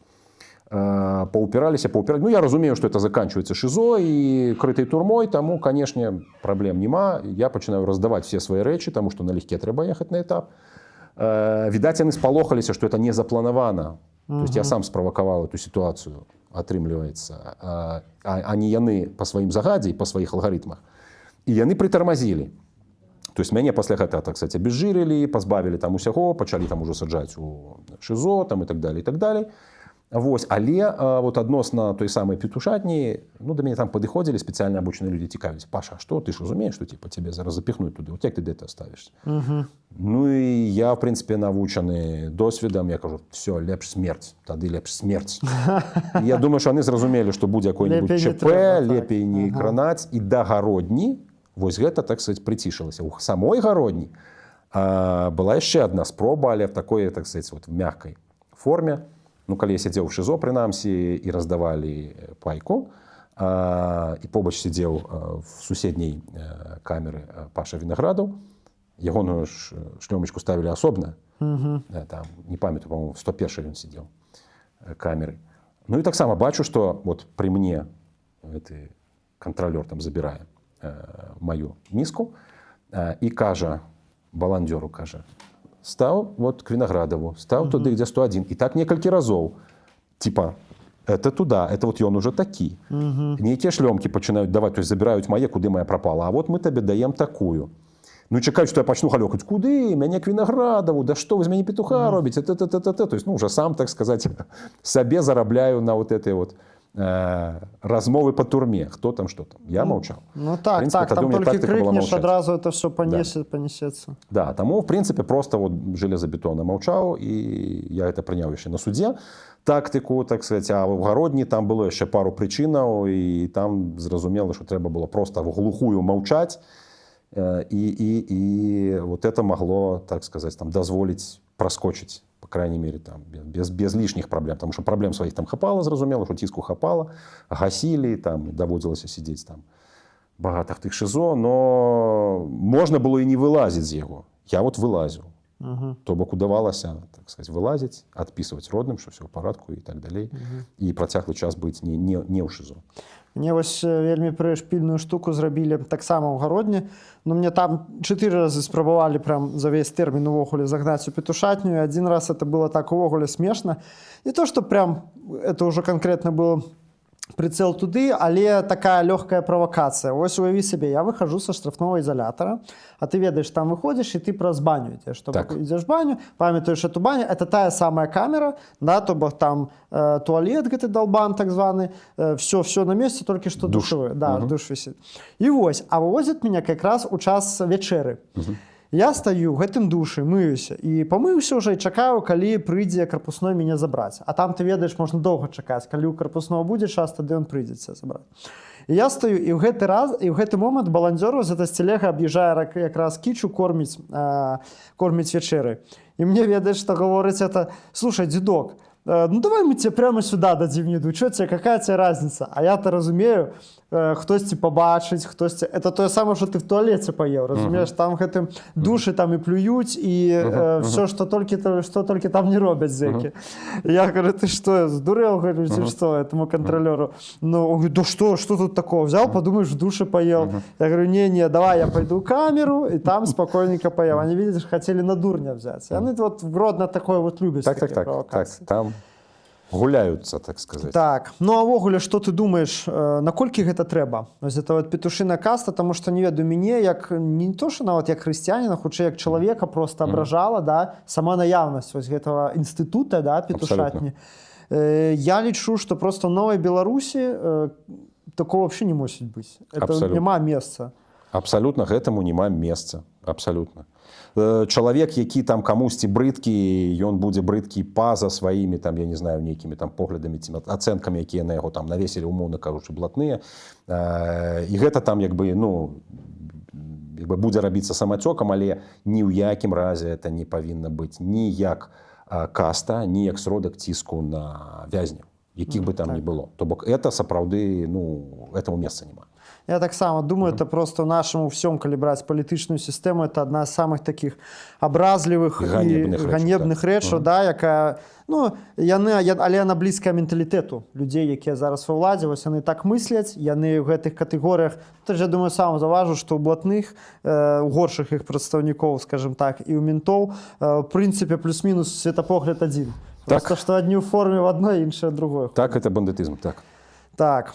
Паўпіраліся. Ну, я разумею, што это заканчивается ШИЗО і крытай турмой, таму, канешне, праблем няма. Я пачынаю раздаваць все свае рэчы, таму што налегке трэба ехаць на этап. Відаць, яны спалохаліся, што это не запланавана. То есть я сам справакаваў эту ситуацию, атрымліваецца, а не яны по сваім загадзе і по сваіх алгарытмах. І яны прытармазілі. То есть мяне пасля гэтага, так сказать, абезжырылі, пазбавілі там усяго, пачалі там ужо саджаць у ШИЗО, там і так далее, і так далее. Вось, але вот адносна той самай петушатні, ну, да мяне там падыходзілі спецыяльна абучаныя людзі, цікавіліся: Паша, а што, ты ж разумееш, што типа цябе зараз запихнуць туды, вот як ты гэта ставішся? Ну і я, в прынцыпе, навучаны досведам, я кажу, все, лепш смерць, тады лепш смерць. Я думаю, што яны зразумелі, што будзе якое-нибудь ЧП, лепей не кранаць, і да гародні, вось гэта, так сказать, прыцішылася. У самой гародні была яшчэ адна спроба, але в такой, так сказать, вот в мягкай форме. Ну, калі я сидзеў в ШИЗО, прынамсі, і раздавалі пайку, і побач сидзеў в суседняй камеры Паша Вінаградаў, ягоную шлёмачку ставілі асобна, там, не памятаю, по-моему, в 101-й ён сидзеў камеры. Ну і таксама бачу, што вот при мне гэты кантралёр там забірае маю міску і кажа, баландзёру кажа: стаў вот к Вінаградаву, стаў туды, где 101. І так некалькі разоў. Типа, это туда, это вот ён уже такі. Нейкія шлёмкі пачынаюць даваць, то есть забіраюць мае, куды моя пропала. А вот мы табе даем такую. Ну, чакаюць, што я пачну галёкаць: куды? Мяне к Вінаградаву, да што вы з мяне петуха робіце? То есть, ну, уже сам, так сказать, сабе зарабляю на вот этой вот размовы по турме, хто там, што там. Я маўчаў. Ну так, принципе, так, там толькі крыкнеш, адразу это все понесется. Да, таму, в прынцыпе, просто вот железабетонна маўчаў, і я это прыняў яшчэ на судзе. Тактыку, так сказать, а в гародні там было яшчэ пару прычынаў, і там зразумела, што трэба было просто в глухую маўчаць, і вот это могло, так сказать, там дазволіць праскочыць, по крайней мере, там, без лишних проблем, потому что проблем своих там хапала, зразумела, что ціску хапала, гасілі, там, даводзілася сидзець там багатых тых ШИЗО, но можна было і не вылазіць з яго. Я вот вылазіў. То бок удавалася, так сказать, вылазіць, адпісваць родным, што все ў парадку і так далей, і працяглы час быць не ў ШИЗО. Мне вось вельмі прышпільную штуку зрабілі таксама ў гародні, но мне там 4 разы спрабавалі прям за весь тэрмін увогуле загнаць у петушатню, і один раз это было так увогуле смешна. Не то, что прям это уже конкретно было прицел туды, але такая легкая провокация. Вось уяви себе, я выхожу со штрафного изолятора, а ты ведаешь, там выходишь, и ты праз баню идешь. То бок идешь в баню, памятаешь эту баню, это тая самая камера, да, то бок там туалет, гэты долбан так званый, все на месте, только что душевой. Да, душ висит. И вось, а вывозят меня как раз у час вечеры. Я стою в гэтым душы, мыюся, і памыўся ўжо і чакаю, калі прыйдзе карпусной мяне забраць. А там, ты ведаеш, можна доўга чакаць. Калі ў карпусного будзе час, тады ён прыйдзецца забраць. І я стою, і ў гэты момант баландзёру з этой сцелега аб'язджае якраз кічу корміць вячэры. І мне, ведаеш, што гаворыць это: слушай, дзедок, ну давай мы тебе прямо сюда дадим еду, что тебе, какая тебе разница? А я-то разумею, хтосьці побачить, хтосьці... Это то самое, что ты в туалете поел, разумеешь? Там гэтым души там и плюють, и все, что только там не робят зеки. Я говорю, ты что, сдурел, говорю, ты что, этому контролеру? Ну, он говорит, да что тут такого? Взял, подумаешь, в душе поел. Я говорю, не, давай я пойду в камеру, и там спокойненько поел. Они, видишь, хотели на дурня взять. И они вот вродно такое вот любят. Так. Там гуляюцца, так сказать. Так, ну а ввогуле, што ты думаеш, наколькі гэта трэба? Вось это вот петушына каста, таму што не ведаю, мяне як не то, што нават як хрысціяніна, хутчэй як чалавека просто абражала, да, сама наяўнасць вось гэтага інстытута, да, петушатні. Я лічу, што просто ў новай Беларусі такого вообще не мусіць быць. Это няма месца. Абсалютна гэтаму няма месца, абсалютна. Чалавек, які там камусьці брыдкі, ён будзе брыдкі па-за сваімі там, я не знаю, нейкімі там поглядамі ці ацэнкамі, якія на яго там навесілі, умоўна кажучы, блатныя. І гэта там як бы, ну, будзе рабіцца самацёкам, але ні ў якім разе это не павінна быць ні як каста, ні як сродак ціску на вязняў, якіх бы там ні было. То бок это сапраўды, ну, этому месца няма. Я так само думаю, это просто в нашем всем, коли брать политичную систему, это одна из самых таких образливых и ганебных речей, да, яка, ну, але она близкая менталитету людей, які зараз во владі, ось вони так мислять, яны в гэтых категоріях, теж, я думаю, сам заважу, что у блатных, у горших их представников, скажем так, и у ментов, в принципе, плюс-минус светопогляд один. Просто, что одни в форме в одной, іншие в другой. Так, это бандитизм, так. Так.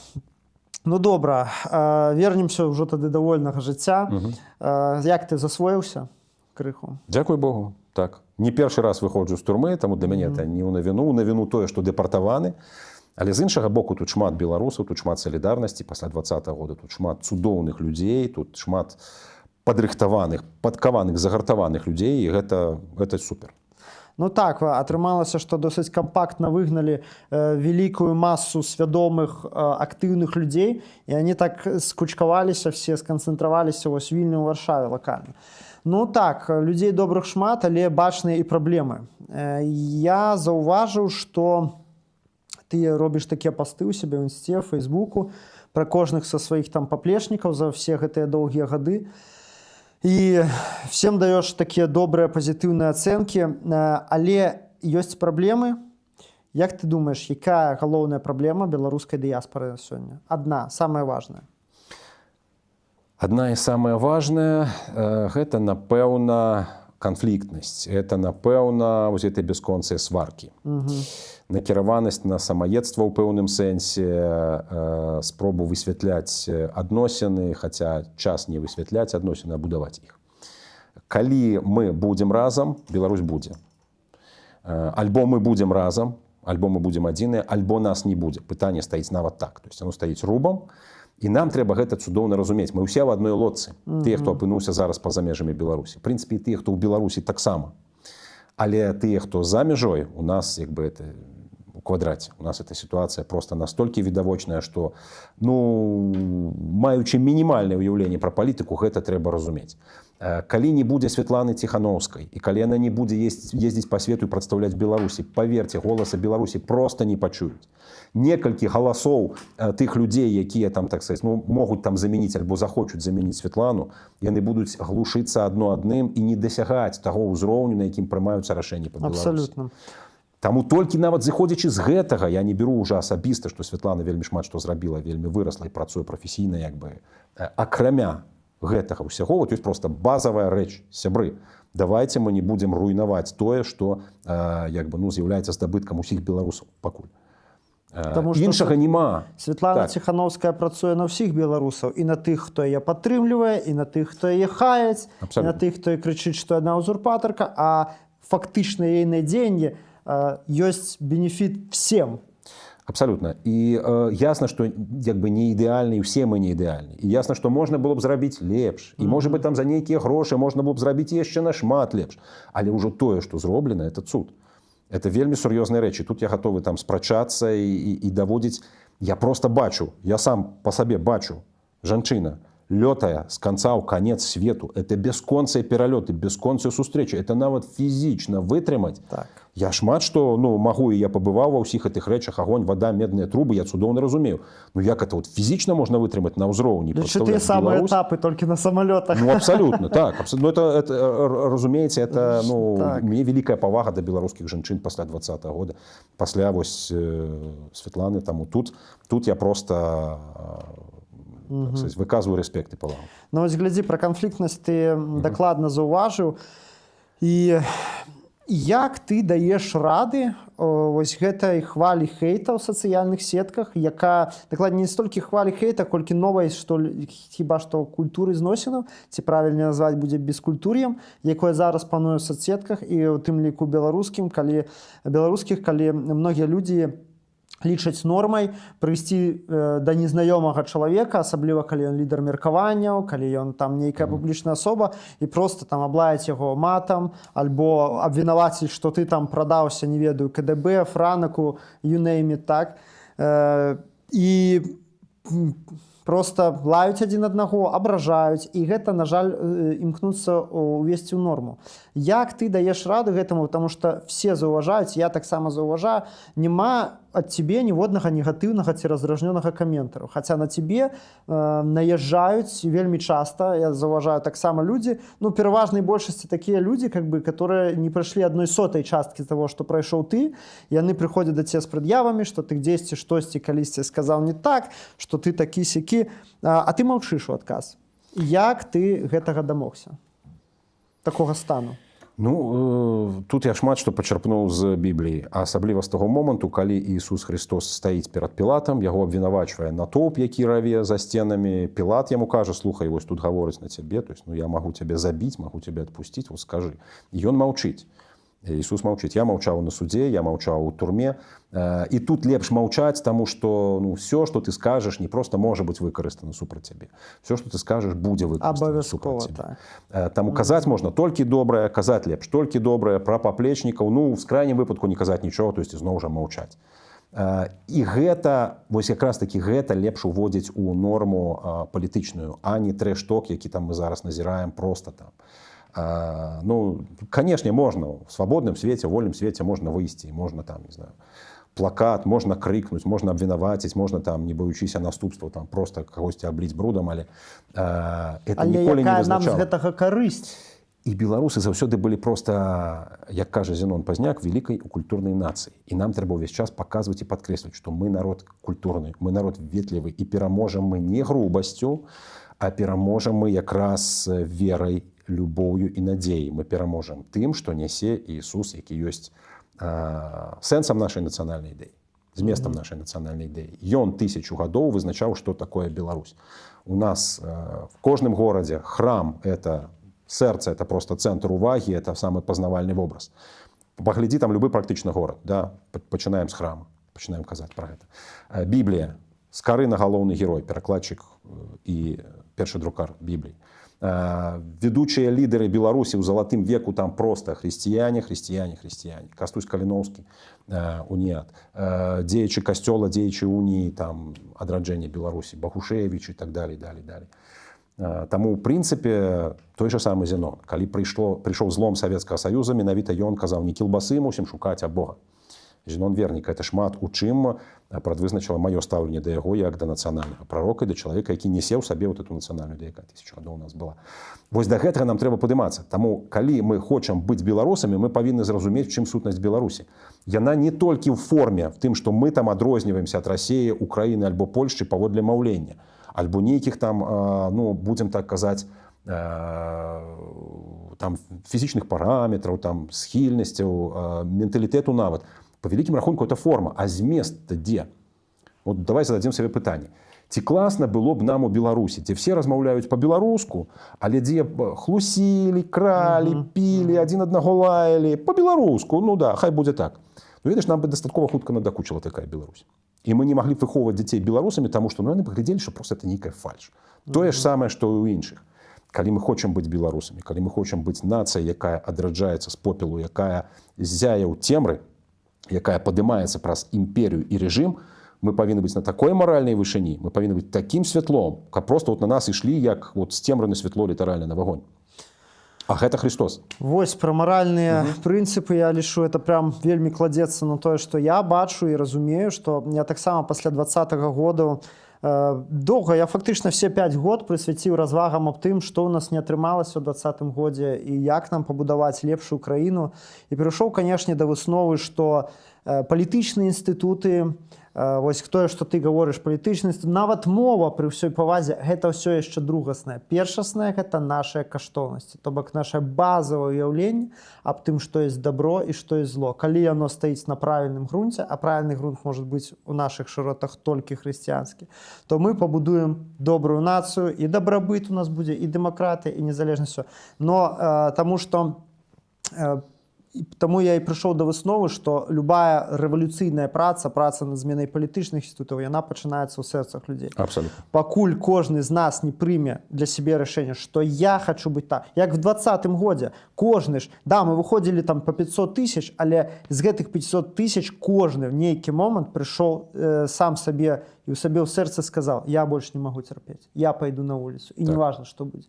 Ну, добра, вернемся ўжо тады да вольнага жыцця. Як ты засвоіўся крыху? Дзякуй Богу, так. Не першы раз выходжу з турмы, таму для мяне это не ў навіну тое, што дэпартаваны. Але з іншага боку, тут шмат беларусаў, тут шмат салідарнасці пасля 20-го года, тут шмат цудоўных людзей, тут шмат падрыхтаваных, падкаваных, загартаваных людзей, і гэта супер. Ну так, атрымалася, што досыць кампактна выгналі вялікую масу свядомых, актыўных людзей, і они так скучкаваліся, все сканцэнтраваліся ў Вільні, ў Варшаве лакальна. Ну так, людзей добрых шмат, але бачныя і праблемы. Я заўважыў, што ты робіш такія пасты ў сябе ў інсце, ў Фейсбуку, пра кожных са сваіх там паплечнікаў за все гэтыя доўгія гады. І всем даеш такія добрыя пазітыўныя ацэнкі, але ёсць праблемы. Як ты думаеш, якая галоўная праблема беларускай дыяспары сёння? Адна, самая важная. Адна і самая важная гэта, напэўна, канфліктнасць. Это, напэўна, вось гэтай бясконцыя сваркі. Накіраванасць на самаедства ў пэўным сэнсе, спробу высвятляць адносіны, хаця час не высвятляць адносіны, а будаваць іх. Калі мы будзем разам, Беларусь будзе. Альбо мы будзем разам, альбо мы будзем адзіныя, альбо нас не будзе. Пытанне стаіць нават так. То есть оно стаіць рубам, і нам трэба гэта цудоўна разумець. Мы ўсе ў адной лодцы. Тыя, хто апынуўся зараз па-за межамі Беларусі. В прынцыпе, і тыя, хто ў Беларусі таксама. Але тыя, хто за мяжой, у нас як бы это у квадраце. У нас эта ситуация просто настолько відавочная, что, ну, маючы мінімальнае ўяўленне пра палітыку, гэта трэба разумець. Калі не будзе Светланы Ціхановскай, і калі яна не будзе ездзіць па свету і прадстаўляць Беларусі, паверце, голаса Беларусі просто не пачуюць. Некалькі галасоў тых людзей, якія там, так сказать, ну, могуць там замяніць альбо захочуць замяніць Светлану, яны будуць глушыцца адно адным і не дасягаць таго ўзроўню, на якім прымаюцца рашэнні па Беларусі. Абсолютно. Таму толькі нават зыходзячы з гэтага, я не беру ўжо асабіста, што Светлана вельмі шмат што зрабіла, вельмі вырасла і працуе прафесійна, як бы, акрамя гэтага ўсяго, вот ёсць просто базавая рэч, сябры. Давайте мы не будзем руйнаваць тое, што як бы, ну, з'яўляецца здабыткам усіх беларусаў пакуль. Іншага няма. Светлана Ціхановская працуе на ўсіх беларусаў, і на тых, хто яе падтрымлівае, і на тых, хто яе хаяць, і на тых, хто крычыць, што яна ўзурпатарка, а фактычна ейныя дзеянні ёсць бенефіт всем. Абсолютно. І ясна, што як бы не ідэальны, і ўсе мы не ідэальны. І ясна, што можна было б зрабіць лепш. І, можа быць, там за нейкія грошы можна было б зрабіць яшчэ нашмат лепш. Але ўжо тое, што зроблена, это цуд. Это вельмі сур'ёзныя рэчы. Тут я гатовы там спрачацца і даводзіць. Я просто бачу, я сам па сабе бачу, жанчына, лётая з канца ў канец свету. Это бясконцыя пералёты, бясконцыя сустрэчы. Это нават фізічна вытрымаць. Так. Я шмат што магу, і я пабываў ва ўсіх гэтых рэчах: агонь, вада, медныя трубы, я цудоўна разумею. Як это фізічна можна вытрымаць на ўзроўні? Тыя самыя этапы толькі на самалётах. Абсалютна, так. Это, разумееце, это так. мне вялікая павага да беларускіх жанчын пасля 20-го года. Пасля вось Светланы, таму тут я просто выказваю рэспект і павагу. Ну вось глядзі, пра канфліктнасць ты дакладна заўважыў. І як ты даеш рады вось гэтай хвалі хейта ў сацыяльных сетках, якая дакладней не столькі хвалі хейта, колькі новай, хіба што культуры зносінаў, ці правільна назваць будзе бескультур'ем, якое зараз пануе ў соцсетках, і ў тым ліку беларускіх, калі многія людзі лічаць нормай прыйсці да незнаёмага чалавека, асабліва калі ён лідар меркаванняў, калі ён там нейкая публічная асоба, і просто там аблаяць яго матам, альбо абвінаваціць, што ты там прадаўся, не ведаю, КДБ, Франаку, you name it, так. І просто лаюць адзін аднаго, абражаюць, і гэта, на жаль, імкнуцца увесці ў норму. Як ты даеш раду гэтаму, потому што все заўважаюць, я таксама заўважаю, няма ад цябе ніводнага негатыўнага ці раздражнёнага каментару. Хаця на цябе наязджаюць вельмі часта, я заўважаю таксама людзі, пераважнай большасці такія людзі, которые не прайшлі 1/100 часткі таго, што прайшоў ты, яны прыходзяць да цябе з прад'явамі, што ты дзесьці штосьці калісьці сказаў не так, што ты такі-сякі, а ты маўчыш у адказ. Як ты гэтага дамогся? Такога стану? Тут я шмат што пачерпнуў з Бібліі, а асабліва з таго моманту, калі Ісус Христос стаіць перад Пілатам, яго абвінавачвае натоўп, які раве за сценамі. Пілат яму кажа: слухай, вось тут гаворыць на цябе, то есть, я магу цябе забіць, магу цябе адпусціць, вось скажы. І ён маўчыць. Ісус маўчыць. Я маўчаў на судзе, я маўчаў у турме. І тут лепш маўчаць, таму што ўсё, што ты скажаш, не проста можа быць выкарыстана супраць цябе. Всё, што ты скажаш, будзе выкарыстана супраць цябе. Таму казаць можна толькі добрае, казаць лепш толькі добрае, пра паплечнікаў, ў крайнім выпадку не казаць нічога, то есть зноў жа маўчаць. І гэта, вось якраз такі гэта лепш уводзіць у норму палітычную, а не трэш-ток, які там мы зараз назіраем проста там. Канешне, можна в свабодным свеце, вольным свеце можна выйсці, можна там, не знаю, плакат, можна крыкнуць, можна абвінаваціць, можна там, не баючыся наступстваў, там просто кагосьці абліць брудам, але это ніколі не вызначала. Але якая нам з гэтага карысць? І беларусы заўсёды былі проста, як кажа Зенон Пазняк, вялікай культурнай нацыі. І нам трэба ўвесь час паказваць і падкрэсліваць, што мы народ культурны, мы народ ветлівы, і пераможам мы не грубасцю, а пераможам мы якраз верай, любоўю і надзеяй. Мы пераможам тым, што нясе Ісус, які ёсць сэнсам нашай нацыянальнай ідэі, зместам нашай нацыянальнай ідэі. Ён 1000 гадоў вызначаў, што такое Беларусь. У нас в кожным горадзе храм — это сэрца, это просто цэнтр увагі, это самы пазнавальны вобраз. Паглядзі там любы практычна горад, да? Пачынаем з храма, пачынаем казаць пра гэта. Біблія, Скарына галоўны герой, перакладчык і першы друкар Бібліі. Ведучыя лідары Беларусі ў залатым веку там проста хрысціяне. Кастусь Каліноўскі, уніят. Дзеячы касцёла, дзеячы уніі, там адраджэння Беларусі, Бахушевіч і так далей. Таму, ў прынцыпе, той жа самы Зенон. Калі прыйшоў злом Савецкага Саюза, менавіта ён казаў: не кілбасы мусім шукаць, а Бога. Зенон Вернік — это шмат у чым прадвызначыла маё стаўленне да яго як да нацыянальнага прарока, да чалавека, які несе ў сабе вот эту нацыянальную ідэю, якая 1000 гадоў у нас была. Вось да гэтага нам трэба падымацца. Таму, калі мы хочам быць беларусамі, мы павінны зразумець, чым сутнасць Беларусі. Яна не толькі ў форме, в тым, што мы там адрозніваемся ад Расіі, Украіны альбо Польшчы паводле маўлення, альбо нейкіх там, будзем так казаць, там фізічных параметраў, там схільнасцяў, менталітэту нават. По вялікім рахунку это форма, а змест-то дзе? Вот давай зададзім сабе пытанне. Ці класна было б нам у Беларусі, дзе все размаўляюць па-беларуску, але дзе хлусілі, кралі, пілі, адзін аднаго лаялі па-беларуску, хай будзе так. Ведаеш, нам бы дастаткова хутка надакучыла такая Беларусь. І мы не маглі б выхоўваць дзяцей беларусамі, таму што яны паглядзелі, што просто это нейкая фальш. Тое ж самае, што і ў іншых. Калі мы хочам быць беларусамі, калі мы хочам быць нацыяй, якая адраджаецца з попелу, якая ззяе ў цемры, якая падымаецца праз імперію і рэжым, мы павінны быць на такой маральнай вышыні, мы павінны быць такім святлом, каб просто на нас ішлі як з цемры на святло літаральна на вагонь. А гэта Христос. Вось пра маральныя прынцыпы, я лічу, это прям вельмі кладзецца на тое, што я бачу і разумею, што я таксама пасля 20-го году доўга, я фактычна все 5 год прысвяціў развагам аб тым, што ў нас не атрымалася ў 20-м годзе і як нам пабудаваць лепшую краіну. І перайшоў, канешне, да высновы, што палітычныя інстытуты, вось тое, што ты гаворыш, палітычны інстытут, нават мова пры ўсёй павазе, гэта ўсё яшчэ другаснае. Першаснае гэта нашыя каштоўнасці, то бок наше базавае ўяўленне аб тым, што ёсць дабро і што ёсць зло. Калі яно стаіць на правільным грунце, а правільны грунт можа быць у нашых шыротах толькі хрысціянскі, то мы пабудуем добрую нацыю, і дабрабыт у нас будзе, і дэмакратыя, і незалежнасць. Но Таму я і прыйшоў да высновы, што любая рэвалюцыйная праца над зменай палітычных інстытутаў, яна пачынаецца ў сэрцах людзей. Абсолютно. Пакуль кожны з нас не прыме для сябе рашэнне, што я хачу быць так, як в 20-м годзе, кожны ж, да, мы выходзілі там па 500 000, але з гэтых 500 000 кожны в нейкі момант прыйшоў сам сабе і ў сабе ў сэрцы сказаў: я больш не магу цярпець, я пайду на вуліцу, і неважна, што будзе.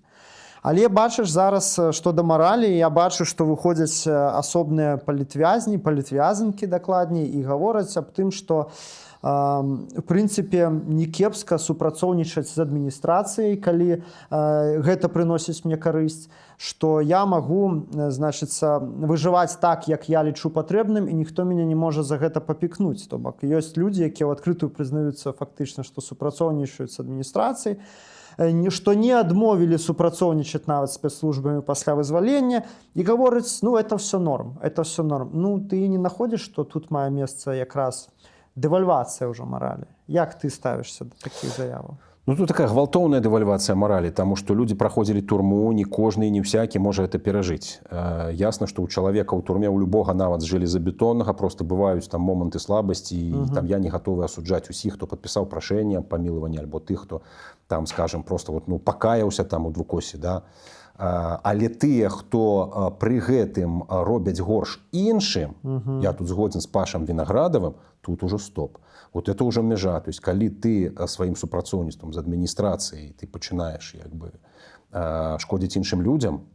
Але бачыш зараз, што да маралі, я бачу, што выходзяць асобныя палітвязанкі дакладней, і гавораць аб тым, што в прынцыпе не кепска супрацоўнічаць з адміністрацыяй, калі гэта прыносіць мне карысць, што я магу, значыцца, выжываць так, як я лічу патрэбным, і ніхто мяне не можа за гэта папікнуць. То бок ёсць людзі, якія ў адкрытую прызнаюцца фактычна, што супрацоўнічаюць з адміністрацыяй, што не адмовілі супрацоўнічаць нават спецслужбамі пасля вызвалення, і гавораць: ну, это все норм, это все норм. Ну, ты не находзіш, што тут мае месца якраз дэвальвацыя ўжо маралі? Як ты ставішся да такіх заяваў? Ну, тут такая гвалтоўная дэвальвацыя маралі, таму што людзі праходзілі турму, не кожны, не всякі можа гэта перажыць. Ясна, што ў чалавека ў турме, у любога, нават з жалезабетоннага, просто бываюць там моманты слабасці, і там я не гатовы асуджаць усіх, хто падпісаў прашэнне аб памілаванні, альбо тых, хто там, скажем, просто пакаяўся там у двукосе, да. Але тыя, хто пры гэтым робяць горш іншым, я тут згодзін з Пашам Вінаградавым, тут ужо стоп. Вот это уже межа. То есть, калі ты сваім супрацоўніцтвам з адміністрацыяй ты пачынаеш шкодзіць іншым людзям,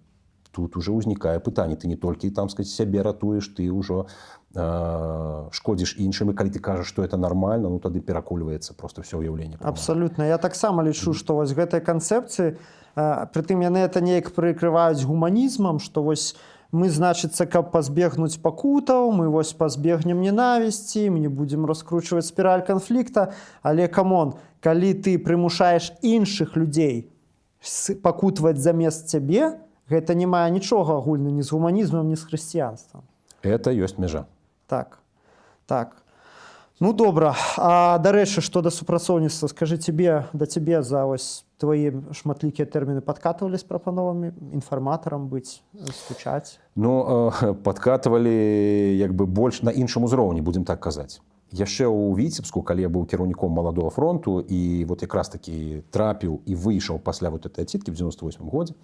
тут уже ўзнікае пытанне. Ты не толькі, там сказать, сябе ратуеш, ты ўжо шкодзіш іншым, і калі ты кажаш, што это нармальна, ну тады перакульваецца просто ўсё ўяўленне. Абсалютна. Я таксама лічу, што вось гэтай канцэпцыі, прытым яны это неяк прыкрываюць гуманізмам, што вось мы, значыцца, каб пазбегнуць пакутаў, мы вось пазбегнем ненавісці, мы не будзем раскручваць спіраль канфлікта, але камон, калі ты прымушаеш іншых людзей пакутваць замест цябе, гэта не мае нічога агульна ні з гуманізмам, ні з хрысціянствам. Это ёсць межа. Так, так. Ну, добра. А, дарэчы, што да супрацоўніцтва, скажы, да цябе за вось твои шматлікія тэрміны падкатывалі з прапановамі інфарматарам быць, стучаць? Ну, падкатывалі як бы больш на іншым узроўні, будзем так казаць. Яшчэ ў Віцебску, калі я быў кіраўніком маладога фронту, і вот якраз такі трапіў і выйшаў пасля вот этой адсідкі в 98-м годзе,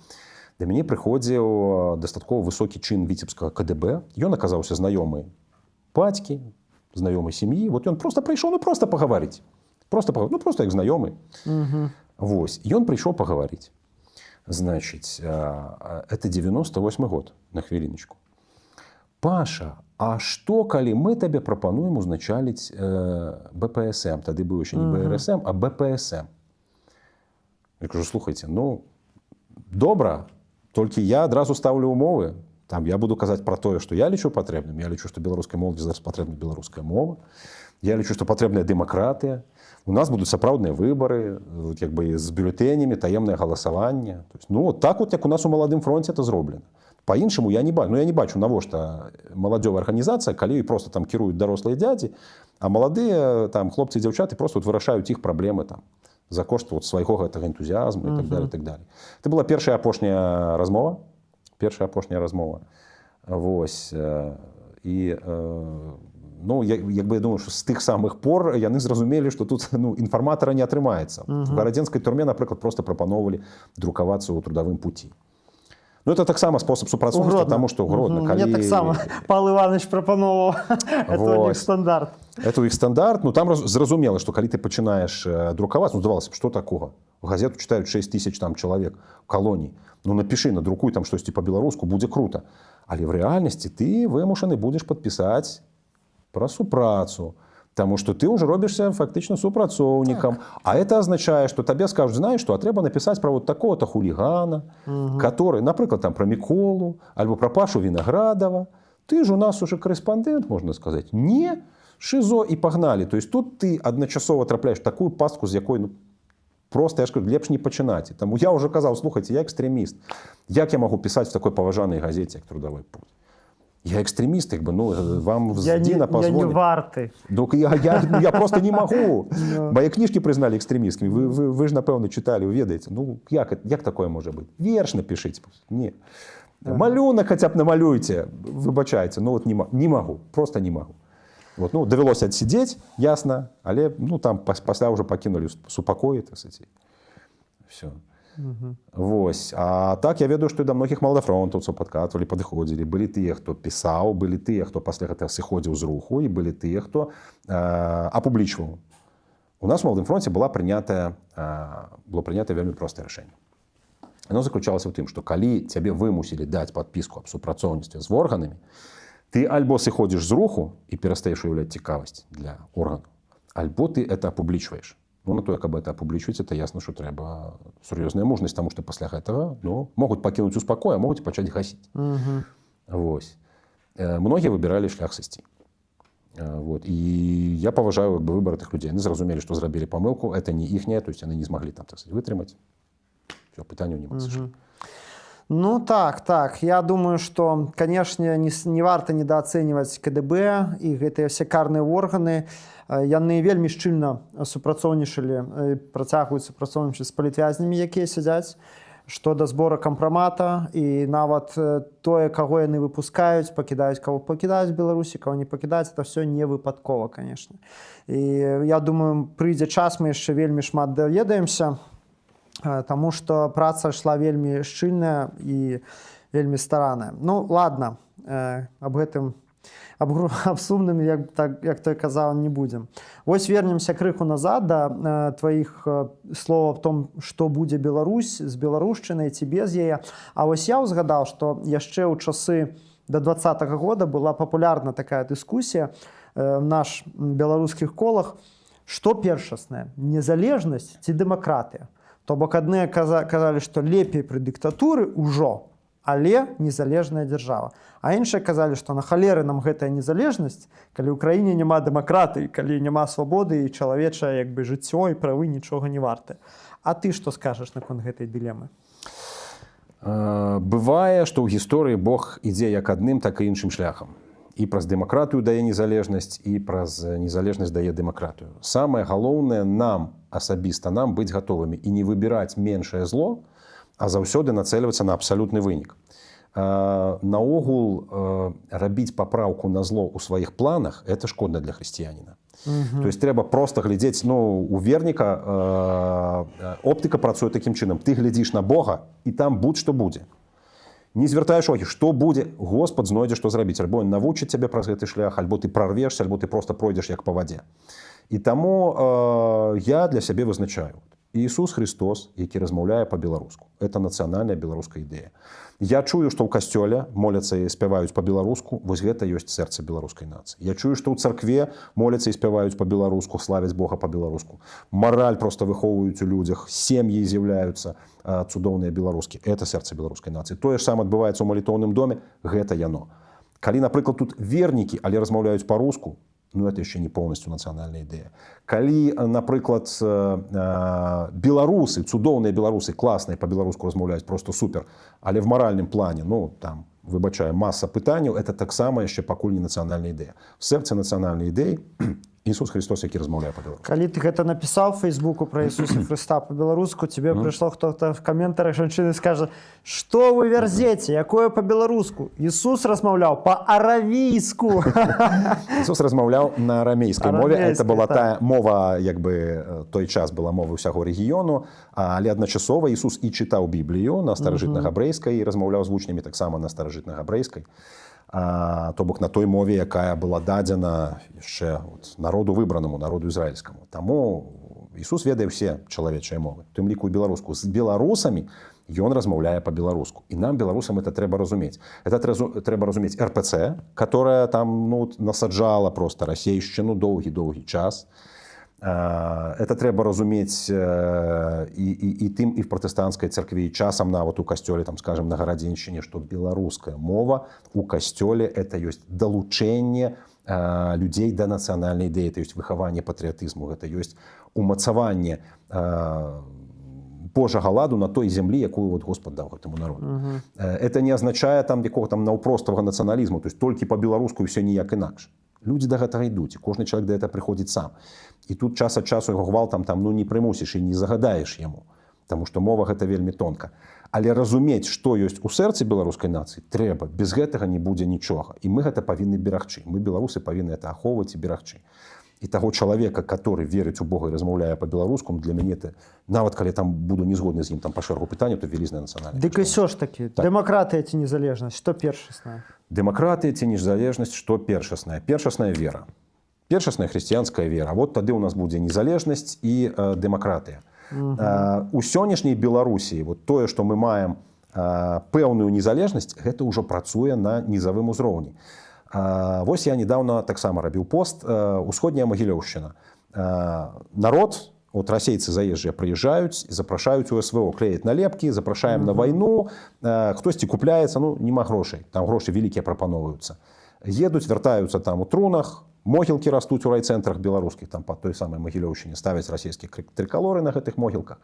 да мяне прыходзіў дастаткова высокі чын віцебскага КДБ. Ён аказаўся знаёмы бацькі, знаёмы сям'і. Вот ён просто прыйшоў, ну просто пагаварыць. Просто як знаёмы. Вось. Ён прыйшоў пагаварыць. Значыць, это 98-й год, на хвіліночку. Паша, а што, калі мы табе прапануем узначаліць БПСМ? Тады быў яшчэ не БРСМ, а БПСМ. Я кажу: слухайце, ну, добра, толькі я адразу стаўлю умовы. Там я буду казаць пра тое, што я лічу патрэбным. Я лічу, што беларускай моладзі зараз патрэбна беларуская мова. Я лічу, што патрэбная дэмакратыя. У нас будуць сапраўдныя выбары, як бы з бюлетэнямі, таемнае галасаванне. Ну, так вот, як у нас у маладым фронце это зроблена. Па-іншаму я не бачу. Ну, я не бачу, навошта маладзёвая арганізацыя, калі просто там кіруюць дарослыя дзядзі, а маладыя там хлопцы і дзяўчаты просто вырашаюць іх праблемы там за кошт свайго гэтага энтузіязму і так далее, так далее. Это была першая апошняя размова. Вось. І, ну, як бы я думаю, што з тых самых пор яны зразумелі, што тут інфарматара не атрымаецца. В гарадзенскай турме, напрыклад, просто прапаноўвалі друкавацца ў трудавым пуці. Ну, это таксама спосаб супрацоўніцтва, таму што гродна, Мне таксама Павел Іванович прапановаў. Это у них стандарт. Это у іх стандарт. Ну, там зразумела, што калі ты пачынаеш друкаваць, ну, здавалася б, што такога? Газету читаюць 6 тысяч там чалавек в калоніі. Ну, напішы, надрукуй там штосьці па-беларуску, будзе круто. Але в рэальнасці ты вымушаны будзеш падпісаць пра супрацу. Потому что ты уже робишься фактично супрацоўнікам. А это означает, что тебе скажут, знаешь что, а трэба написать про вот такого-то хулигана, который, например, там про Миколу, альбо про Пашу Виноградова. Ты же у нас уже корреспондент, можно сказать. Не, шизо и погнали. То есть тут ты одночасово трапляешь в такую пастку, з якой, ну, просто, я ж кажу, лепш не пачынаць. Тому я уже казаў, слухайте, я экстремист. Як я могу писать в такой поважанной газете, як «Трудовой путь»? Я экстремист, как бы, ну, вам Дина позволит. Я не варты. Я просто не могу. Мои книжки признали экстремистскими. Вы же, напевно, читали, вы ведаете. Ну, як такое может быть? Верш напишите. Не. Малюнок хотя бы намалюйте. Выбачайте. Ну, вот не могу. Просто не могу. Вот, ну, довелось отсидеть, ясно. Але, ну, там пасля уже покинули супокой, так сказать. Все. Вось. А так я ведаю, што да многіх маладафронтаўцаў падкатвалі, падыходзілі. Былі тыя, хто пісаў, былі тыя, хто пасля гэтага сыходзіў з руху, і былі тыя, хто апублічваў. У нас у Маладым фронце было прынятае вельмі простае рашэнне. Оно заключалася ў тым, што калі цябе вымусілі даць падпіску аб супрацоўніцтве з органамі, ты альбо сыходзіш з руху і перастаеш уяўляць цікавасць для органу, альбо ты это апублічваеш. Ну, на то, як это апублічваць, это ясно, што трэба сур'ёзная мужнасць, таму што пасля гэтага, ну, могуць пакінуць у спакой, а могуць пачаць гасіць. Вось. Многія выбіралі шлях сысці. Вот. І я паважаю выбор тых людзей. Яны зразумелі, што зрабілі памылку, это не іхняя, то есть яны не змаглі там, так сказать, вытрымаць. Всё, пытанняў няма. Ну так. Я думаю, что, конечно, не варта недооценивать КДБ и гэтыя все карныя органы. Яны вельмі шчыльна супрацоўнічалі, працягваюць супрацоўнічаць з палітвязнямі, якія сядзяць, што да збора кампрамата, і нават тое, каго яны выпускаюць, пакідаюць, каго пакідаюць в Беларусі, каго не пакідаюць, это все не выпадкова, конечно. І я думаю, прыйдзе час, мы яшчэ вельмі шмат даведаемся, таму што праца ішла вельмі шчыльная і вельмі стараная. Ну, ладно, аб гэтым, аб сумным, як той казаў, не будзем. Вось вернемся крыху назад да тваіх слоў аб том, што будзе Беларусь з беларушчынай ці без яе. А вось я ўзгадаў, што яшчэ ў часы да 20-го года была папулярна такая дыскусія в наш беларускіх колах, што першаснае, незалежнасць ці дэмакратыя. То бок адныя казалі, што лепей пры дыктатуры ўжо, але незалежная дзяржава. А іншыя казалі, што на халеры нам гэтая незалежнасць, калі ў краіне няма дэмакратыі, калі няма свабоды і чалавечае як бы жыццё і правы нічога не варты. А ты што скажаш наконт гэтай дылемы? Бывае, што ў гісторыі Бог ідзе як адным, так і іншым шляхам. І праз дэмакратыю дае незалежнасць, і праз незалежнасць дае дэмакратыю. Самае галоўнае нам, асабіста нам, быць гатовымі і не выбіраць меншае зло, а заўсёды нацэльвацца на абсалютны вынік. Наогул, рабіць папраўку на зло ў сваіх планах – это шкодна для хрысціяніна. То есть трэба проста глядзець, ну, у верніка оптыка працуе такім чынам. Ты глядзіш на Бога, і там будь-што будзе. Не звяртаеш увагі, што будзе, Господ знойдзе, што зрабіць. Альбо ён навучыць цябе праз гэты шлях, альбо ты прарвешся, альбо ты проста пройдзеш як па вадзе. І таму я для сябе вызначаю. Ісус Христос, які размаўляе па-беларуску. Это нацыянальная беларуская ідэя. Я чую, што ў касцёле моляцца і спяваюць па-беларуску, вось гэта ёсць сэрца беларускай нацыі. Я чую, што ў царкве моляцца і спяваюць па-беларуску, славяць Бога па-беларуску. Мараль проста выхоўваюць у людзях, сем'і з'яўляюцца цудоўныя беларускі. Это сэрца беларускай нацыі. Тое ж сама адбываецца ў малітоўным доме, гэта яно. Калі, напрыклад, тут вернікі, але размаўляюць па-руску, ну, это еще не полностью национальная идея. Калі, напрыклад, беларусы, цудоўныя беларусы, класныя па-беларуску размаўляюць, просто супер, але в маральным плане, ну, там, выбачаю, маса пытанняў, это таксама яшчэ пакуль не нацыянальная ідэя. В сэрцы нацыянальнай ідэі Ісус Христос, які размаўляе па-беларуску. Калі ты гэта напісаў в Фейсбуку про Ісуса Христа по-беларуску, тебе прыйшло хто-то в каментарах жанчыны скажа: «Што вы вярзеце, якое по-беларуску? Ісус размаўляў па-аравійску». Ісус размаўляў на арамейскай мове. Арамейскай, Это была так. тая мова, як бы той час была мова ўсяго рэгіёну, але адначасова Ісус і чытаў Біблію на старажытна-габрэйскай і размаўляў з вучнямі таксама на старажытна-габрэйскай. То бок на той мове, якая была дадзена яшчэ народу выбранаму, народу ізраільскаму. Таму Ісус ведае ўсе чалавечыя мовы, у тым ліку і беларуску. З беларусамі ён размаўляе па-беларуску. І нам, беларусам, это трэба разумець. Это трэба разумець РПЦ, которая там насаджала просто расейшчыну доўгі-доўгі час. Это трэба разумець і тым, і в пратэстанцкай царкве, і часам нават у касцёле, там, скажем, на Гарадзеншчыне, што беларуская мова у касцёле это ёсць далучэнне людзей да нацыянальнай ідэі, это ёсць выхаванне патрыятызму, гэта ёсць умацаванне Божага ладу на той зямлі, якую вот Господ даў гэтаму народу. Это не азначае там якога там наўпроставага нацыяналізму, то есть толькі па-беларуску і ўсё ніяк інакш. Людзі да гэтага ідуць, і кожны чалавек да гэта прыходзіць сам. І тут час ад часу яго гвалтам не прымусіш і не загадаеш яму, таму што мова гэта вельмі тонка. Але разумець, што ёсць у сэрцы беларускай нацыі, трэба. Без гэтага не будзе нічога. І мы гэта павінны берагчы. Мы, беларусы, павінны гэта ахоўваць і берагчы. І таго чалавека, который верыць у Бога і размаўляе па-беларуску, для мяне это, нават калі там буду не згодны з ім там па шэрагу пытанняў, то вялізная нацыянальная. Дык і ўсё ж такі, дэмакратыя ці незалежнасць, што першаснае? Дэмакратыя ці незалежнасць, што першаснае? Першасная вера. Першасная хрысціянская вера. Вот тады ў нас будзе незалежнасць і дэмакратыя. У сённяшняй Беларусі вот тое, што мы маем пэўную незалежнасць, гэта ўжо працуе на нізавым узроўні. Вось я недавно таксама рабіў пост. Усходняя Магілёўшчына. Народ, вот расейцы заезжыя прыязджаюць, запрашаюць у СВО, клеяць налепкі, запрашаем на вайну, хтосьці купляецца, няма грошай, там грошы вялікія прапаноўваюцца. Едуць, вяртаюцца там у трунах, могілкі растуць у райцэнтрах беларускіх, там па той самай Магілёўшчыне ставяць расійскія трыкалоры на гэтых могілках.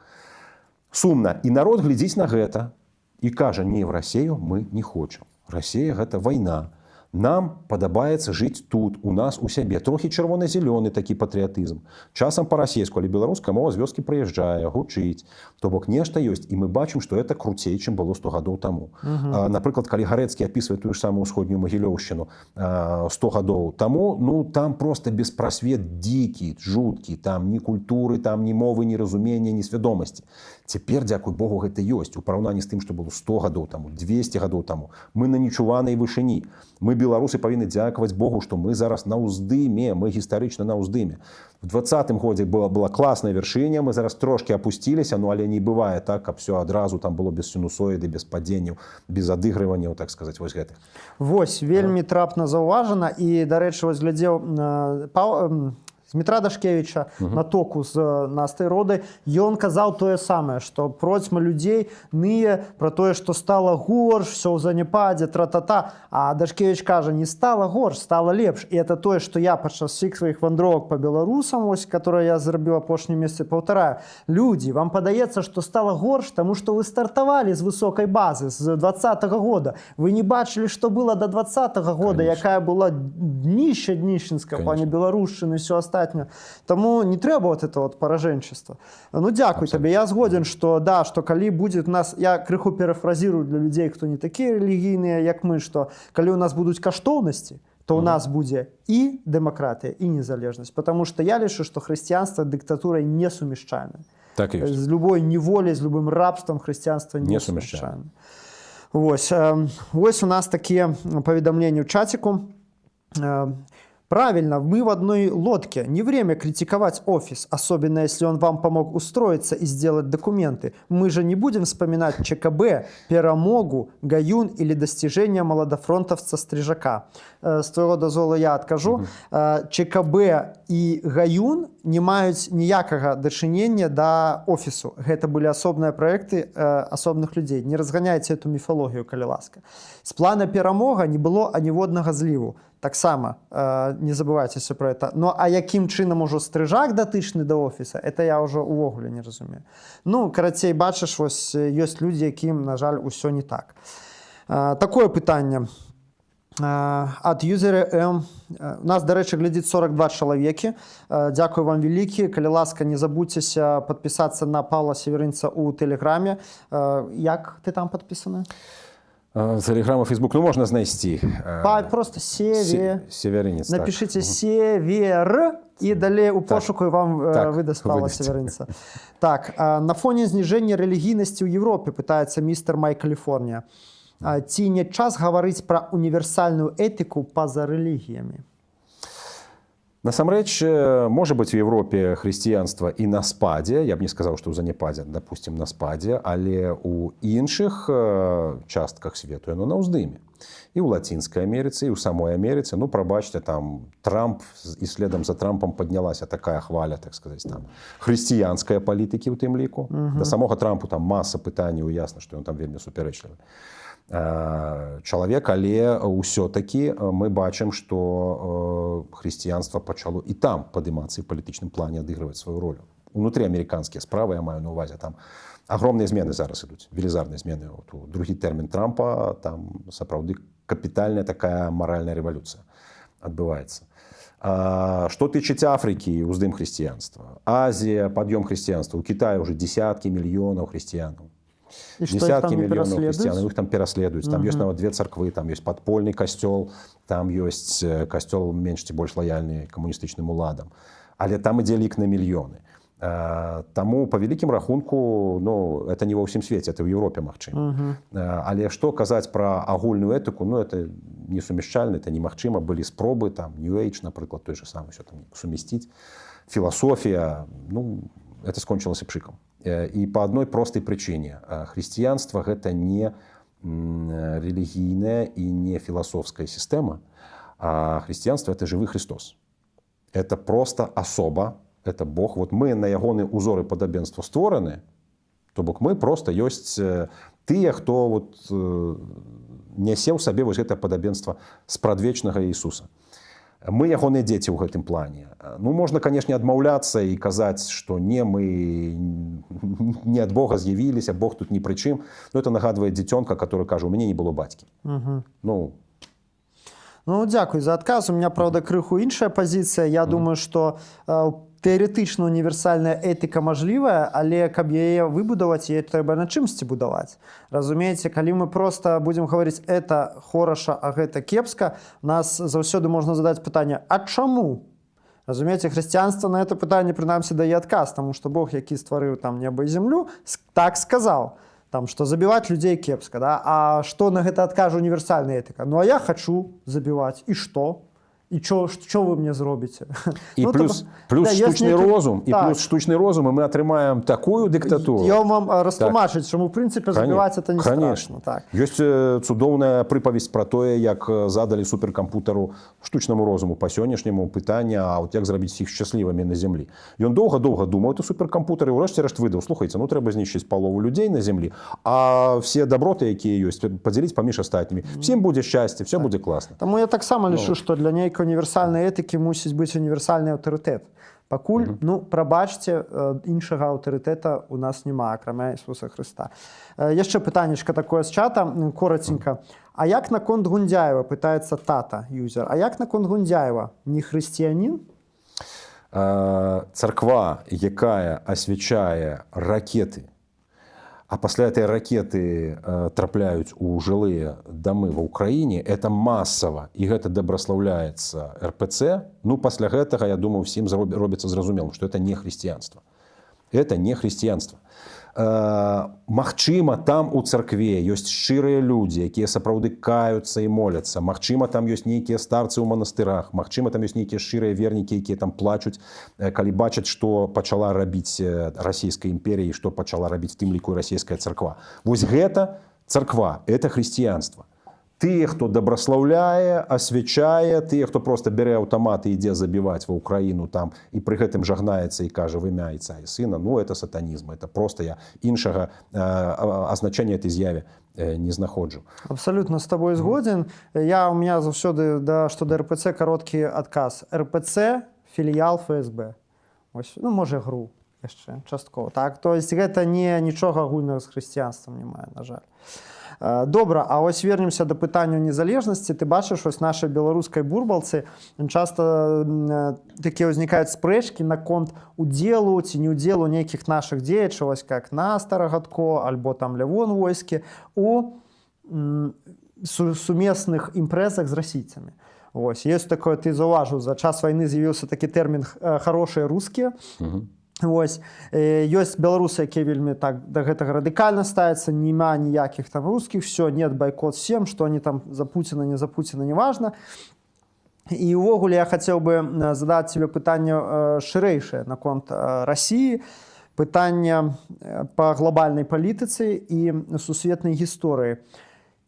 Сумна. І народ глядзіць на гэта і кажа: не, в Расею мы не хочам. Расея гэта вайна. Нам падабаецца жыць тут, у нас, у сябе. Трохі чырвона-зялёны такі патрыятызм. Часам па-расейску, але беларуская мова з вёскі прыязджае, гучыць. То бок нешта ёсць, і мы бачым, што это круцей, чым было 100 гадоў таму. Напрыклад, калі Гарэцкі апісвае тую ж самую ўсходнюю Магілёўшчыну 100 гадоў таму, там проста беспрасвет дзікі, жуткі, там ні культуры, там ні мовы, ні разумення, ні свядомасці. Цяпер, дзякуй Богу, гэта ёсць. У параўнанні з тым, што было 100 гадоў таму, 200 гадоў таму. Мы на нечуванай вышыні. Мы, беларусы, павінны дзякаваць Богу, што мы зараз на ўздыме, мы гістарычна на ўздыме. В 20-м годзе была класная вяршыня, мы зараз трошкі апусціліся, але не бывае так, каб все адразу там было без сінусоіды, без падзенняў, без адыгрыванняў, так сказаць, вось гэтых. Вось, вельмі трапна заўважана. І, дарэчы, вось глядзеў Дмітра Дашкевіча на току з Настай Родай, ён казаў тое самае, што процьма людзей ные пра тое, што стала горш, все ў заняпадзе, тра-та-та. А Дашкевіч кажа: не стала горш, стала лепш. І это тое, што я падчас всіх сваіх вандровак па беларусам, ось, которые я зрабіў апошні месяц, паўтараю. Людзі, вам падаецца, што стала горш, таму што вы стартавалі з высокай базы, з 20-го года. Вы не бачылі, што было до 20-го года, якая была дніща дніщенска, пані беларушчыны і все остальное. Таму не трэба вот это вот паражэнчества. Дзякуй табе. Я згоден, што да, што калі будзе у нас, я крыху парафразірую для людзей, хто не такія рэлігійныя, як мы, што калі у нас будуць каштоўнасці, то у нас будзе і дэмакратыя, і незалежнасць. Потому што я лічу, што хрысціянства дыктатурай не сумяшчальна. Так і ёсць. З любой неволяй, з любым рабствам хрысціянства не сумяшчальна. Вось у нас такія паведамленні ў чаціку. Правильно, мы в одной лодке. Не время критиковать офис, особенно если он вам помог устроиться и сделать документы. Мы же не будем вспоминать ЧКБ, Перамогу, Гаюн или достижения молодофронтовца Стрижака. С твоего дозволу я откажу. ЧКБ и Гаюн не маюць ніякага дачынення да офісу. Гэта былі асобныя праекты асобных людзей. Не разганяйце эту міфалогію, калі ласка. З плана Перамога не было аніводнага зліву. Таксама не забывайцеся про это. Ну, а якім чынам ужо Стрыжак датычны да офіса, это я ўжо увогуле не разумею. Карацей, бачыш, вось ёсць людзі, якім, на жаль, усё не так. Такое пытанне. Ад юзера М. У нас, до речі, глядзіць 42 чалавекі. Дзякую вам вялікі. Калі ласка, не забудзьцеся падпісацца на Павла Северынца ў Тэлеграме. Як ты там падпісаны? Телеграм і Фейсбук, ну можна знайсці. Просто Северинец. Напишите Север и далее у пошуку вам Так, выдаст Павла выдаст. Северинца. Так, на фоне снижения религийности в Европе, пытается мистер Май Калифорния, ці не час говорить про универсальную этику поза религиями? Насамрэч, можа быць у Европе хрысціянства і на спадзе, я б не сказаў, што ў заняпадзе, допустим, на спадзе, але ў іншых частках свету яно на ўздыме. І ў Лацінскай Амерыцы, і ў самой Амерыцы, ну, прабачце, там Трамп, і следам за Трампам паднялася такая хваля, так сказаць, там, хрысціянская палітыкі ў тым ліку. Да самога Трампу там маса пытанняў, ясна, што ён там вельмі супярэчлівы чалавек, але ўсё-такі мы бачым, што хрысціянства пачало і там падымацца і палітычным плане адыгрываць сваю ролю. Унутры амерыканскія справы, я маю на ўвазе, там агромныя змены зараз ідуць, велізарныя змены. Другі тэрмін Трампа, там сапраўды капітальная такая маральная рэвалюцыя адбываецца. Што тычыць Афрыкі, уздым хрысціянства, Азія, пад'ём хрысціянства, у Кітаі ўжо дзесяткі мільёнаў хрысціянаў. Десятки миллионов христиан, их там переследуют. Там есть нават 2 церквы, там есть подпольный костел, там есть костел менш ці больш лояльны камуністычным уладам. Але там ідзе лік на мільёны. Таму па вялікім рахунку, ну, это не ва ўсім свеце, это ў Европе магчыма. Але што казаць пра агульную этыку, ну, это несумяшчальна, это немагчыма. Былі спробы, там, New Age, напрыклад, той же самы, ўсё там сумясціць. Філасофія, ну, это скончылася пшыкам. І па адной простай прычыне. Хрысціянства гэта не рэлігійная і не філасофская сістэма, а хрысціянства это жывы Христос. Это просто асоба, это Бог. Вот мы на ягоны узоры падабенства створаны, то бок мы просто ёсць тыя, хто вот нясе ў сабе вось гэта падабенства спрадвечнага Ісуса. Мы ягоныя дзеці ў гэтым плане. Ну, можна, канешне, адмаўляцца і казаць, што не, мы не ад Бога з'явіліся, Бог тут ні пры чым. Ну, это нагадвае дзіцёнка, который кажа, у мяне не было бацькі. Ну, дзякуй за адказ. У меня, правда, крыху іншая пазіцыя. Я думаю, што тэарэтычна універсальная этыка мажлівая, але каб яе выбудаваць, яе трэба на чымсьці будаваць. Разумееце, калі мы проста будзем гаварыць это хораша, а гэта кепска, нас заўсёды можна задаць пытанне: а чаму? Разумееце, хрысціянства на это пытанне прынамсі дае адказ, таму што Бог, які стварыў там неба і зямлю, так сказаў, там, што забіваць людзей кепска, да? А што на гэта адкажа універсальная этыка? Ну, а я хачу забіваць. І што? І що ви мені зробите? І плюс штучний розум, і плюс штучний розум, і ми отримаємо таку диктатуру. Я вам розтлумачу, що, в принципі, забивати це не страшно. Есть цудоўная прыпавесць про тое, як задалі суперкампутару штучнаму розуму па сённяшняму пытанне, а от як зрабіць іх шчаслівымі на зямлі. Ён доўга-доўга думаў, это суперкампутар, і ўрэшце рэшт выдаў: слухайце, ну трэба знішчыць палову людзей на зямлі, а все даброты, якія ёсць, падзяліць паміж астатнімі. Всім будзе шчасце, все будзе класна. Таму я таксама лічу, што для нейкай універсальнай этыкі мусіць быць універсальны аўтарытэт. Пакуль, ну, прабачце, іншага аўтарытэта у нас няма, акрамя Ісуса Хрыста. Яшчэ пытаннечка такое з чата, коротенька. А як наконт Гундзяева, пытаецца тата, юзер, а як наконт Гундзяева? Не хрысціянін? Царква, якая асвячае ракеты, а пасля этой ракеты трапляюць у жылыя дамы ва ўкраіне, это масава, і гэта дабраслаўляецца РПЦ. Ну, пасля гэтага, я думаю, всім робіцца зразумелым, што это не хрысціянства. Это не хрысціянства. Магчыма, там у царкве ёсць шчырыя людзі, якія сапраўды каюцца і моляцца. Магчыма, там ёсць нейкія старцы ў манастырах. Магчыма, там ёсць нейкія шчырыя вернікі, якія там плачуць, калі бачаць, што пачала рабіць расійская імперія і што пачала рабіць в тым ліку і расійская царква. Вось гэта царква, это хрысціянства. Тыя, хто дабраслаўляе, асвячае, тыя, хто проста бярэ аўтамат і ідзе забіваць ва ўкраіну там і пры гэтым жагнаецца і кажа в імя Отца і Сына, ну, это сатанізм. Это просто я іншага азначэння этой з'яве не знаходжу. Абсолютно з тобой згоден. У меня заўсёды, што да РПЦ, кароткі адказ. РПЦ – філіял ФСБ. Ось, ну, можа, ГРУ яшчэ часткова. Так? То есть гэта нічога агульнага з хрысціянствам не мае, на жаль. Добра, а ось вернемся до пытання незалежнасці. Ты бачыш, ось наши беларускай бурбалцы часто такія ўзнікаюць спрэчкі наконт удзелу ці не удзелу нейкіх наших дзеячаў, ось как Настара Гатко альбо там Лявон Войскі у сумесных імпрэзах з расійцамі. Ось, есть такое, ты заўважыў, за час вайны з'явіўся такі тэрмін «хорошыя рускія». Ось, ёсць беларусы, якія вельмі так да гэтага радыкальна ставяцца, няма ніякіх там рускіх, все, нет, бойкот всем, што они там за Пуціна, не за Пуціна, неважна. І ўвогуле я хацеў бы задаць тебе пытанне шырэйшае наконт Расіі, пытанне па глобальнай палітыцы і сусветнай гісторыі.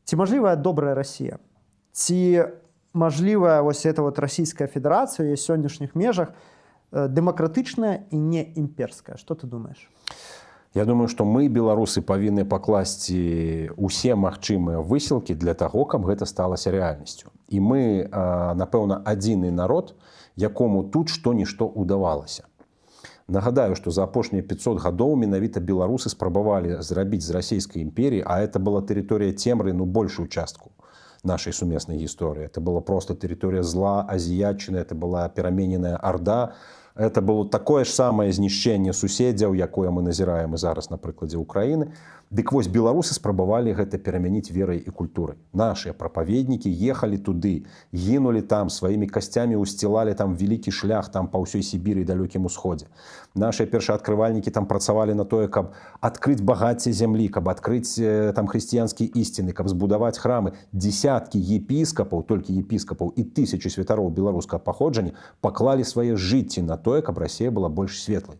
Ці мажлівая добрая Расія? Ці мажлівая вось эта вот Расійская Федэрацыя ў сённяшніх межах дэмакратычная і не імперская? Што ты думаеш? Я думаю, што мы, беларусы, павінны пакласці ўсе магчымыя высілкі для таго, каб гэта сталася рэальнасцю. І мы, напэўна, адзіны народ, якому тут што-нішто ўдавалася. Нагадаю, што за апошнія 500 гадоў менавіта беларусы спрабавалі зрабіць з расійскай імперіі, а это была тэрыторыя цемры, большую частку нашей сумеснай гісторыі. Это была просто тэрыторыя зла, азіятчыны, это была перамененая Орда. Это было такое ж самае знішчэнне суседзяў, якое мы назіраем і зараз на прыкладзе Украіны. Дык вось беларусы спрабавалі гэта перамяніць верай і культурай. Нашыя прапаведнікі ехалі туды, гінулі там, сваімі касцямі усцілалі там вялікі шлях там па ўсёй Сібіры і далёкім усходзе. Нашыя першаадкрывальнікі там працавалі на тое, каб адкрыць багацце зямлі, каб адкрыць там хрысціянскія ісціны, каб збудаваць храмы. Дзесяткі епіскапаў, толькі епіскапаў і тысячы святароў беларускага паходжання паклалі свае жыцці на тое, каб Расія была больш светлай.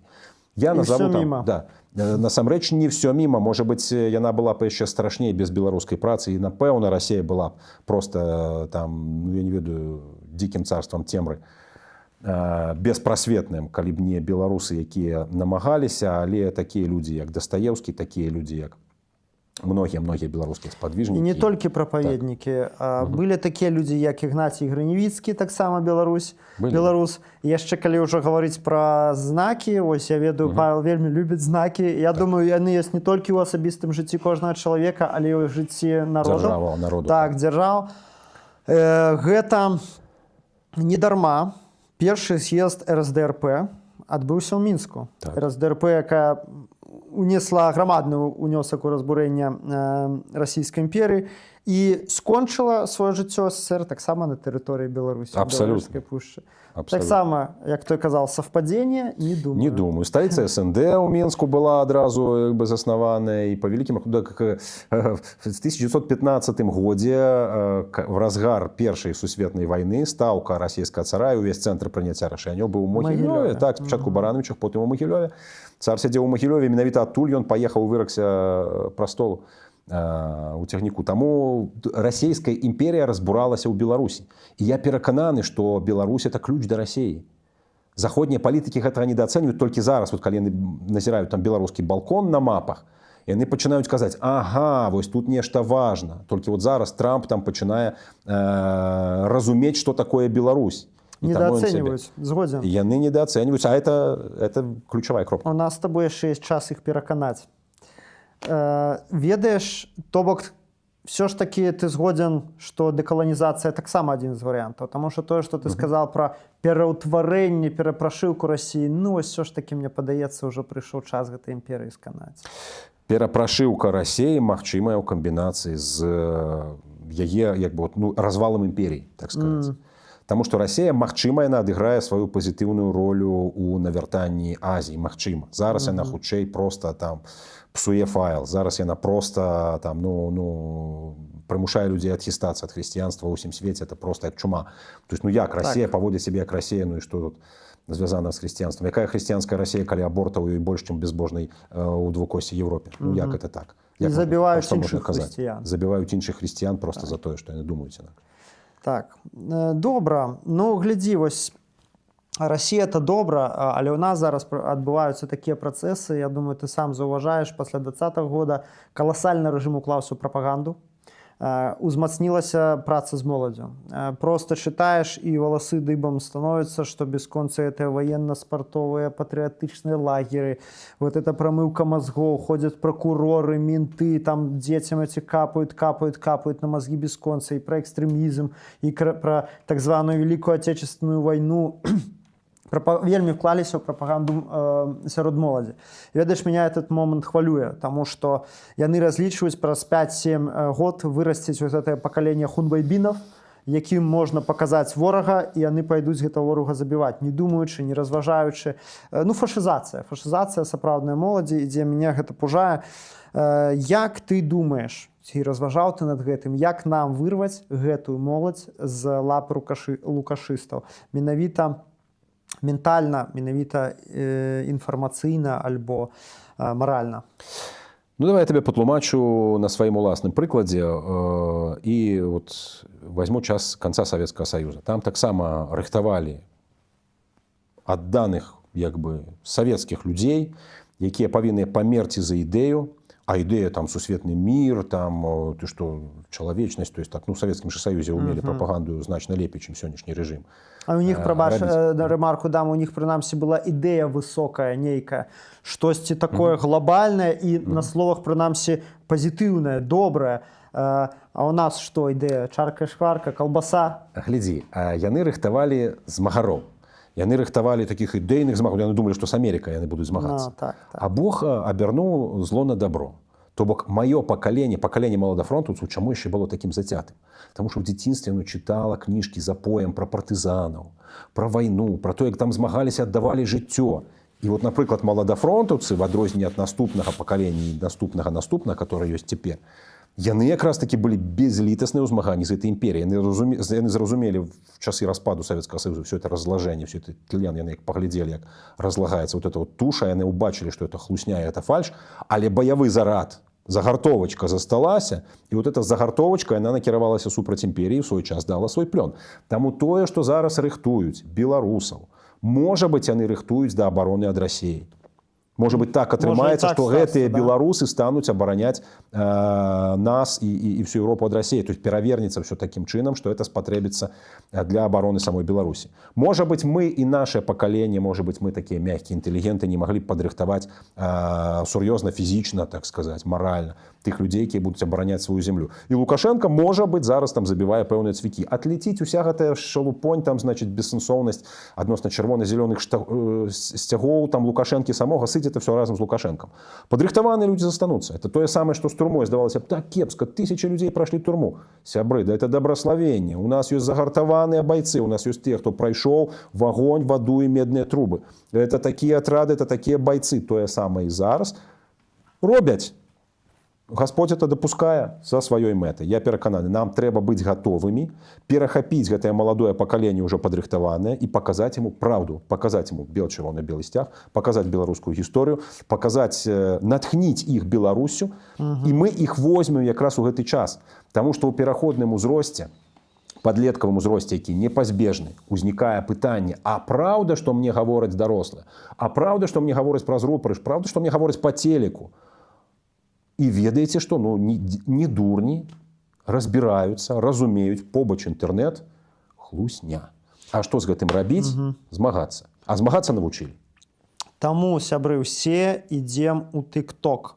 Я назову там, да, насамрэч не все мимо, может быть, яна была бы яшчэ страшней без беларускай працы, і напэўна Расія была просто там, ну, я не ведаю, дзікім царствам цемры, беспросветным, калі б не беларусы, якія намагаліся, але такія людзі, як Дастаеўскі, такія людзі, як многія беларускія спадвижнікі. І не толькі прапаведнікі, так. Былі такія людзі, як Ігнацій Грыневіцкі, таксама беларус. Яшчэ калі ўжо гаварыць пра знакі, ось я ведаю, Павел вельмі любіць знакі. Я думаю, яны ёсць не толькі ў асабістым жыцці кожнага чалавека, але і ў жыцці народу. Так, дзяржаў. Гэта не дарма. Першы з'езд РСДРП адбыўся ў Мінску. Так. РСДРП, якая унесла грамадны унёсак у разбурэння Расійскай імперыі і скончыла сваё жыццё СССР таксама на тэрыторыі Беларусі. Абсолютно. Таксама, як той казаў, совпадзенне, не думаю. Не думаю. Сталіца СНД ў Мінску была адразу заснаваная, і па вялікім рахунку в 1915 годзе в разгар першай сусветнай вайны стаўка расійскага цара і ўвесь цэнтр прыняцця рашэнняў быў у Магілёве. Так, спачатку у Барановичах, потым у Магілёве. Цар сядзеў у Магілёве, менавіта адтуль ён паехаў, выракся прастолу у цягніку. Таму расійская імперія разбуралася ў Беларусі. І я перакананы, што Беларусь — это ключ да Расіі. Заходнія палітыкі гэтага недаацэньваюць толькі зараз, вот калі яны назіраюць там беларускі балкон на мапах, яны пачынаюць казаць: ага, вось тут нешта важна. Толькі вот зараз Трамп там пачынае разумець, што такое Беларусь. Недооценивают, згоден. Яны недооцениваются, а это ключевая кропка. У нас с тобой еще есть час их переконать. Ведаешь, то бок, все ж таки ты згоден, что деколонизация так само один из вариантов, потому что то, что ты сказал про переутворение, перепрошивку России, ну, все ж таки, мне подается, уже пришел час этой империи сканать. Перапрашыўка Расіі магчымая ў камбінацыі з яе як бы, ну, развалам імперіі, так сказаць. Таму што Расія, магчыма, яна адыграе сваю пазітыўную ролю ў навяртанні Азіі, магчыма. Зараз яна хутчэй проста там псуе файл, зараз яна проста там, прымушае людзей адхістацца ад хрысціянства ў усім свеце, это проста як чума. То есть, ну як Расія паводзіць сябе як Расія, ну і што тут звязана з хрысціянствам? Якая хрысціянская Расія, калі абортаў і больш, чым безбожнай у двукосці Еўропе? Ну як это так? І забіваюць іншых хрысціян. Забіваюць іншых хрысціян проста за тое, што яны думаюць інакш. Так, добра. Ну, глядзі, вось Расія — это добра, але ў нас зараз адбываюцца такія працэсы, я думаю, ты сам заўважаеш, пасля 2020 года каласальны рэжым уклаўся ў прапаганду. узмацнілася праца з моладзю. Просто чытаеш, і валасы дыбам становятся, што бясконца это военно-спартовыя патрыятычныя лагеры, вот это прамыўка мозгоў, ходзяць прокуроры, менты, там дзецям эти капают на мозги бясконца, і пра экстрэмізм, і пра так званую Великую Отечественную войну. Вельмі вклаліся ў прапаганду сярод моладзі. Ведаеш, меня этот момент хвалюе, таму што яны разлічваюць праз 5-7 год вырасціць вот гэтае пакаленне хунвайбінаў, якім можна паказаць ворага, і яны пайдуць гэта ворага забіваць, не думаючы, не разважаючы. Ну, фашызацыя сапраўднай моладзі, ідзе, мяне гэта пужае. Як ты думаеш, ці разважаў ты над гэтым, як нам вырваць гэтую моладзь з лап лукашыстаў? Менавіта ментальна, менавіта інфармацыйна альбо маральна. Ну, давай я тебе патлумачу на сваім уласным прыкладзе і вот возьму час канца Савецкага Саюза. Там таксама рыхтавалі адданых як бы савецкіх людзей, якія павінны памерці за ідэю, а ідэя там сусветны мір, там ты што, чалавечнасць, то есть так, ну, в Савецкім же Саюзе умелі прапаганду значна лепей, чым сённяшні рэжым. А у них, прабач, ремарку дам, у них, прынамсі, была ідэя высокая, нейкая, штосьці такое глобальнае і на словах, прынамсі, пазітыўнае, добрае. А у нас што ідэя? Чарка-шкварка, калбаса? Глядзі, яны рыхтавалі змагароў. Яны рыхтавалі такіх ідэйных змагароў. Яны думалі, што з Амерыкай яны будуць змагацца. А Бог абярнуў зло на добро. То бок, маё пакаленне маладафронтаўцаў, чаму яшчэ было такім зацятым? Таму што ў дзяцінстве чытала кніжкі за поем пра партызанаў, пра вайну, пра то, як там змагаліся, аддавалі жыццё. І вот, напрыклад, маладафронтаўцы, в адрозненне ад наступнага пакалення і наступнага, которое ёсць цяпер, яны якраз такі былі безлітасныя ў змаганні з этой імперіяй. Яны зразумелі в часы распаду Савецкага Саюза все это разложение, все это тлен, яны як паглядзелі, як разлагаецца вот эта вот туша, яны ўбачылі, што это хлусня, это фальш, але баявы зарад, загартовачка засталася, і вот эта загартовачка, яна накіравалася супраць імперіі, в свой час дала свой плён. Таму тое, што зараз рыхтуюць беларусаў, можа быць, яны рыхтуюць да абароны ад Расіі. Можа быть, так атрымаецца, што гэтыя беларусы стануць абараняць нас і всю Европу ад Расіі. То есть перавернецца ўсё такім чынам, што это спатрэбіцца для абароны самой Беларусі. Можа быть, мы і наше пакаленне, можа быть, мы такія мягкія інтэлігенты не маглі б падрыхтаваць сур'ёзна, фізічна, так сказаць, маральна тых людзей, якія будуць абараняць сваю зямлю. І Лукашенко, можа быть, зараз там забівае пэўныя цвікі. Атлеціць уся гэтая шалупонь, там, значит, бессэнсоўнасць адносна чырвона-зялёных сцягоў, там, Лукашэнкі самога, сыдзе это все разом з Лукашенком. Падрыхтаваныя людзі застануцца. Это тое самае, што з турмой. Здавалася б, так кепска, 1000 людзей прайшлі турму. Сябры, да это добраславенне. У нас ёсць загартаваныя бойцы, у нас ёсць те, хто прайшоў в огонь, ваду і медныя трубы. Это такія атрады, это такія бойцы. Тое самае і зараз робяць. Господь это дапускае за сваёй мэтай. Я перакананы, нам трэба быць гатовымі, перахапіць гэтае маладое пакаленне ўжо падрыхтаванае і паказаць яму праўду, паказаць яму бел-чырвоны-белы сцяг, паказаць беларускую гісторыю, паказаць, натхніць іх Беларусю, і мы іх возьмем якраз у гэты час. Таму што ў пераходным узросце, падлеткавым узросце, які непазбежны, узнікае пытанне: а праўда, што мне гавораць дарослыя? А праўда, што мне гавораць праз рупарыш? Праўда, што мне гавораць па телеку? І ведаеце, што не дурні разбіраюцца, разумеюць, побач інтэрнэт хлусня. А што з гэтым рабіць? Змагацца. А змагацца навучылі. Таму, сябры, усе ідзем у TikTok.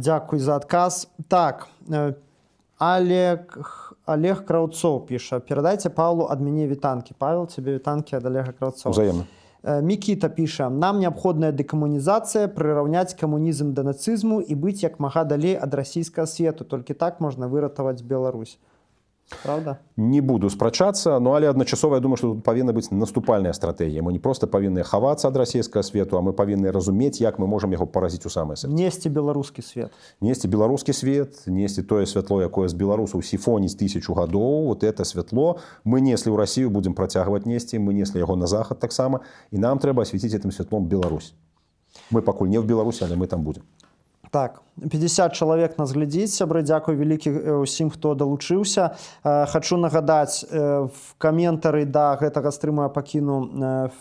Дзякуй за адказ. Так, Олег Краўцоў піша: перадайце Павлу ад мяне вітанкі. Павел, тебе вітанкі ад Олега Краўцоў. Узаемна. Мікіта піша: нам неабходная дэкамунізацыя, прыраўняць камунізм да нацызму і быць як мага далей ад расійскага свету. Толькі так можна выратаваць Беларусь. Правда? Не буду спрачацца, но але адначасова я думаю, што тут павінна быць наступальная стратэгія. Мы не проста павінны хавацца ад расійскага свету, а мы павінны разумець, як мы можам яго паразіць у самае сэрца. Несці беларускі свет. Несці беларускі свет, несці тое святло, якое з беларусаў сіфоніць 1000 гадоў. Вот это святло мы неслі ў Расію, будзем працягваць несці, мы неслі яго на захад таксама, і нам трэба асвяціць гэтым святлом Беларусь. Мы пакуль не ў Беларусі, але мы там будзем. Так, 50 чалавек нас глядзіць, сябры, дзякуй вялікі ўсім, хто далучыўся. Хачу нагадаць, в каментары да гэтага стрыму я пакіну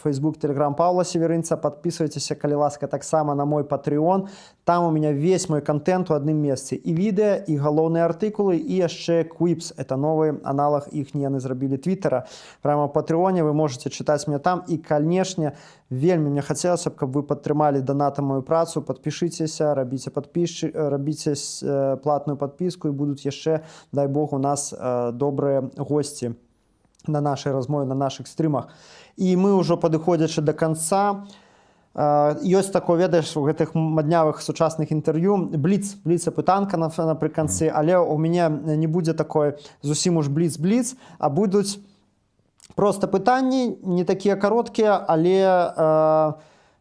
Facebook, Telegram Павла Северынца. Падпісвайцеся, калі ласка, таксама на мой Patreon. Там у меня весь мой контент у одном месте. И видео, и головные артикулы, и еще Quips. Это новый аналог их не зробили Твиттера. Прямо в Патреоне вы можете читать меня там. И, конечно, вельми мне хотелось, чтобы вы подтримали донатом мою працу. Подпишитесь, робите платную подписку, и будут еще, дай бог, у нас добрые гости на нашей размове, на наших стримах. І ми ўжо падыходзячы до конца, ёсць такое, ведаеш, у гэтых маднявых сучасных інтэрв'ю бліц апытанка напрыканцы, але у мяне не будзе такой зусім уж бліц, а будуць просто пытанні, не такія кароткія, але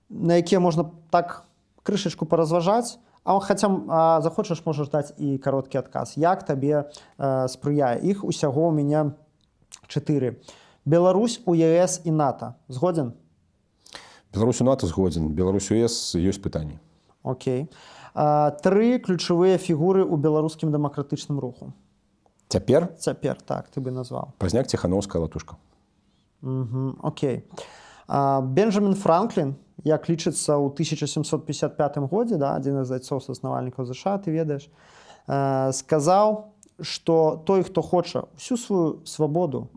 на якія можна так крышачку паразважаць. Хаця захочаш, можаш даць і кароткі адказ. Як табе спрыяе? Іх усяго у мяне 4. Беларусь у ЕС і НАТО. Згоден? Беларусь у НАТО згоден. Беларусь у ЕС ёсць пытанні. Окей. 3 ключавыя фігуры ў беларускім дэмакратычным руху. Цяпер? Цяпер, так, ты бы назваў. Пазняк, Ціханаўская, Латушка. Окей. Бенджамін Франклін, як лічыцца ў 1755 годзе, да, адзін з айцоў-заснавальнікаў США, ты ведаеш, сказаў, што той, хто хоча всю сваю свабоду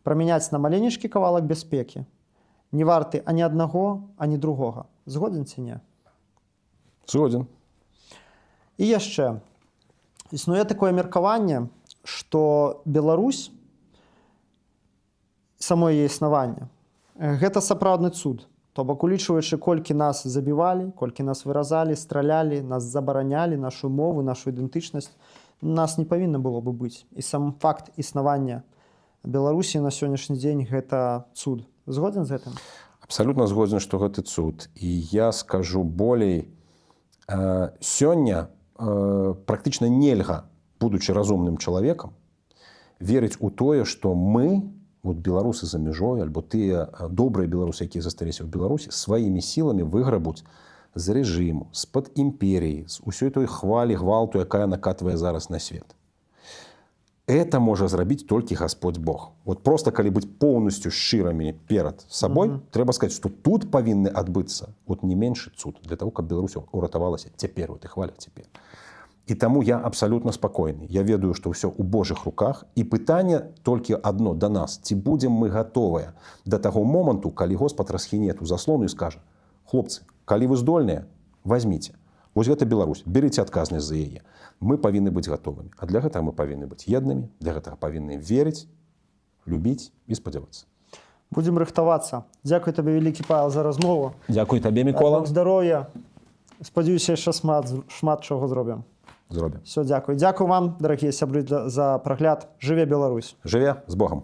прамяняць на маленечкі кавалак бяспекі, не варты ані аднаго, ані другога. Згоден ці не? Згоден. І яшчэ. Існуе такое меркаванне, што Беларусь, само яе існаванне, гэта сапраўдны цуд. То бок, улічваючы, колькі нас забівалі, колькі нас выразалі, стралялі, нас забаранялі, нашу мову, нашу ідэнтычнасць, нас не павінна было бы быць. І сам факт існавання Беларусі на сённяшні дзень гэта цуд. Згоден з гэтым? Абсалютна згоден, што гэта цуд. І я скажу болей, сёння практычна нельга, будучы разумным чалавекам, верыць у тое, што мы, вот беларусы за мяжой, альбо тыя добрыя беларусы, якія засталіся ў Беларусі, сваімі сіламі выграбуць з рэжыму, з-пад імперіі, з усёй той хвалі, гвалту, якая накатвае зараз на свет. Это можа зрабіць толькі Господь Бог. Вот просто калі быць поўнасцю шчырамі перад сабой, трэба сказаць, што тут павінны адбыцца вот не меншы цуд для того, каб Беларусь уратавалася цяпер, вот і хваля цяпер. І таму я абсалютна спакойны. Я ведаю, што ўсё ў Божых руках, і пытанне толькі адно да нас: ці будзем мы гатовыя да таго моманту, калі Господ расхіне ту заслону і скажа: хлопцы, калі вы здольныя, возьміце. Вось гэта Беларусь, берыце адказнасць за яе. Мы павінны быць гатовымі. А для гэтага мы павінны быць еднымі, для гэтага павінны верыць, любіць і спадзявацца. Будзем рыхтавацца. Дзякуй табе, вялікі Павел, за размову. Дзякуй табе, Мікола. Здароўя. Спадзяюся, яшчэ шмат чаго зробім. Зробім. Все, дзякуй. Дзякуй вам, дарагія сябры, за прагляд. Жыве Беларусь. Жыве з Богам.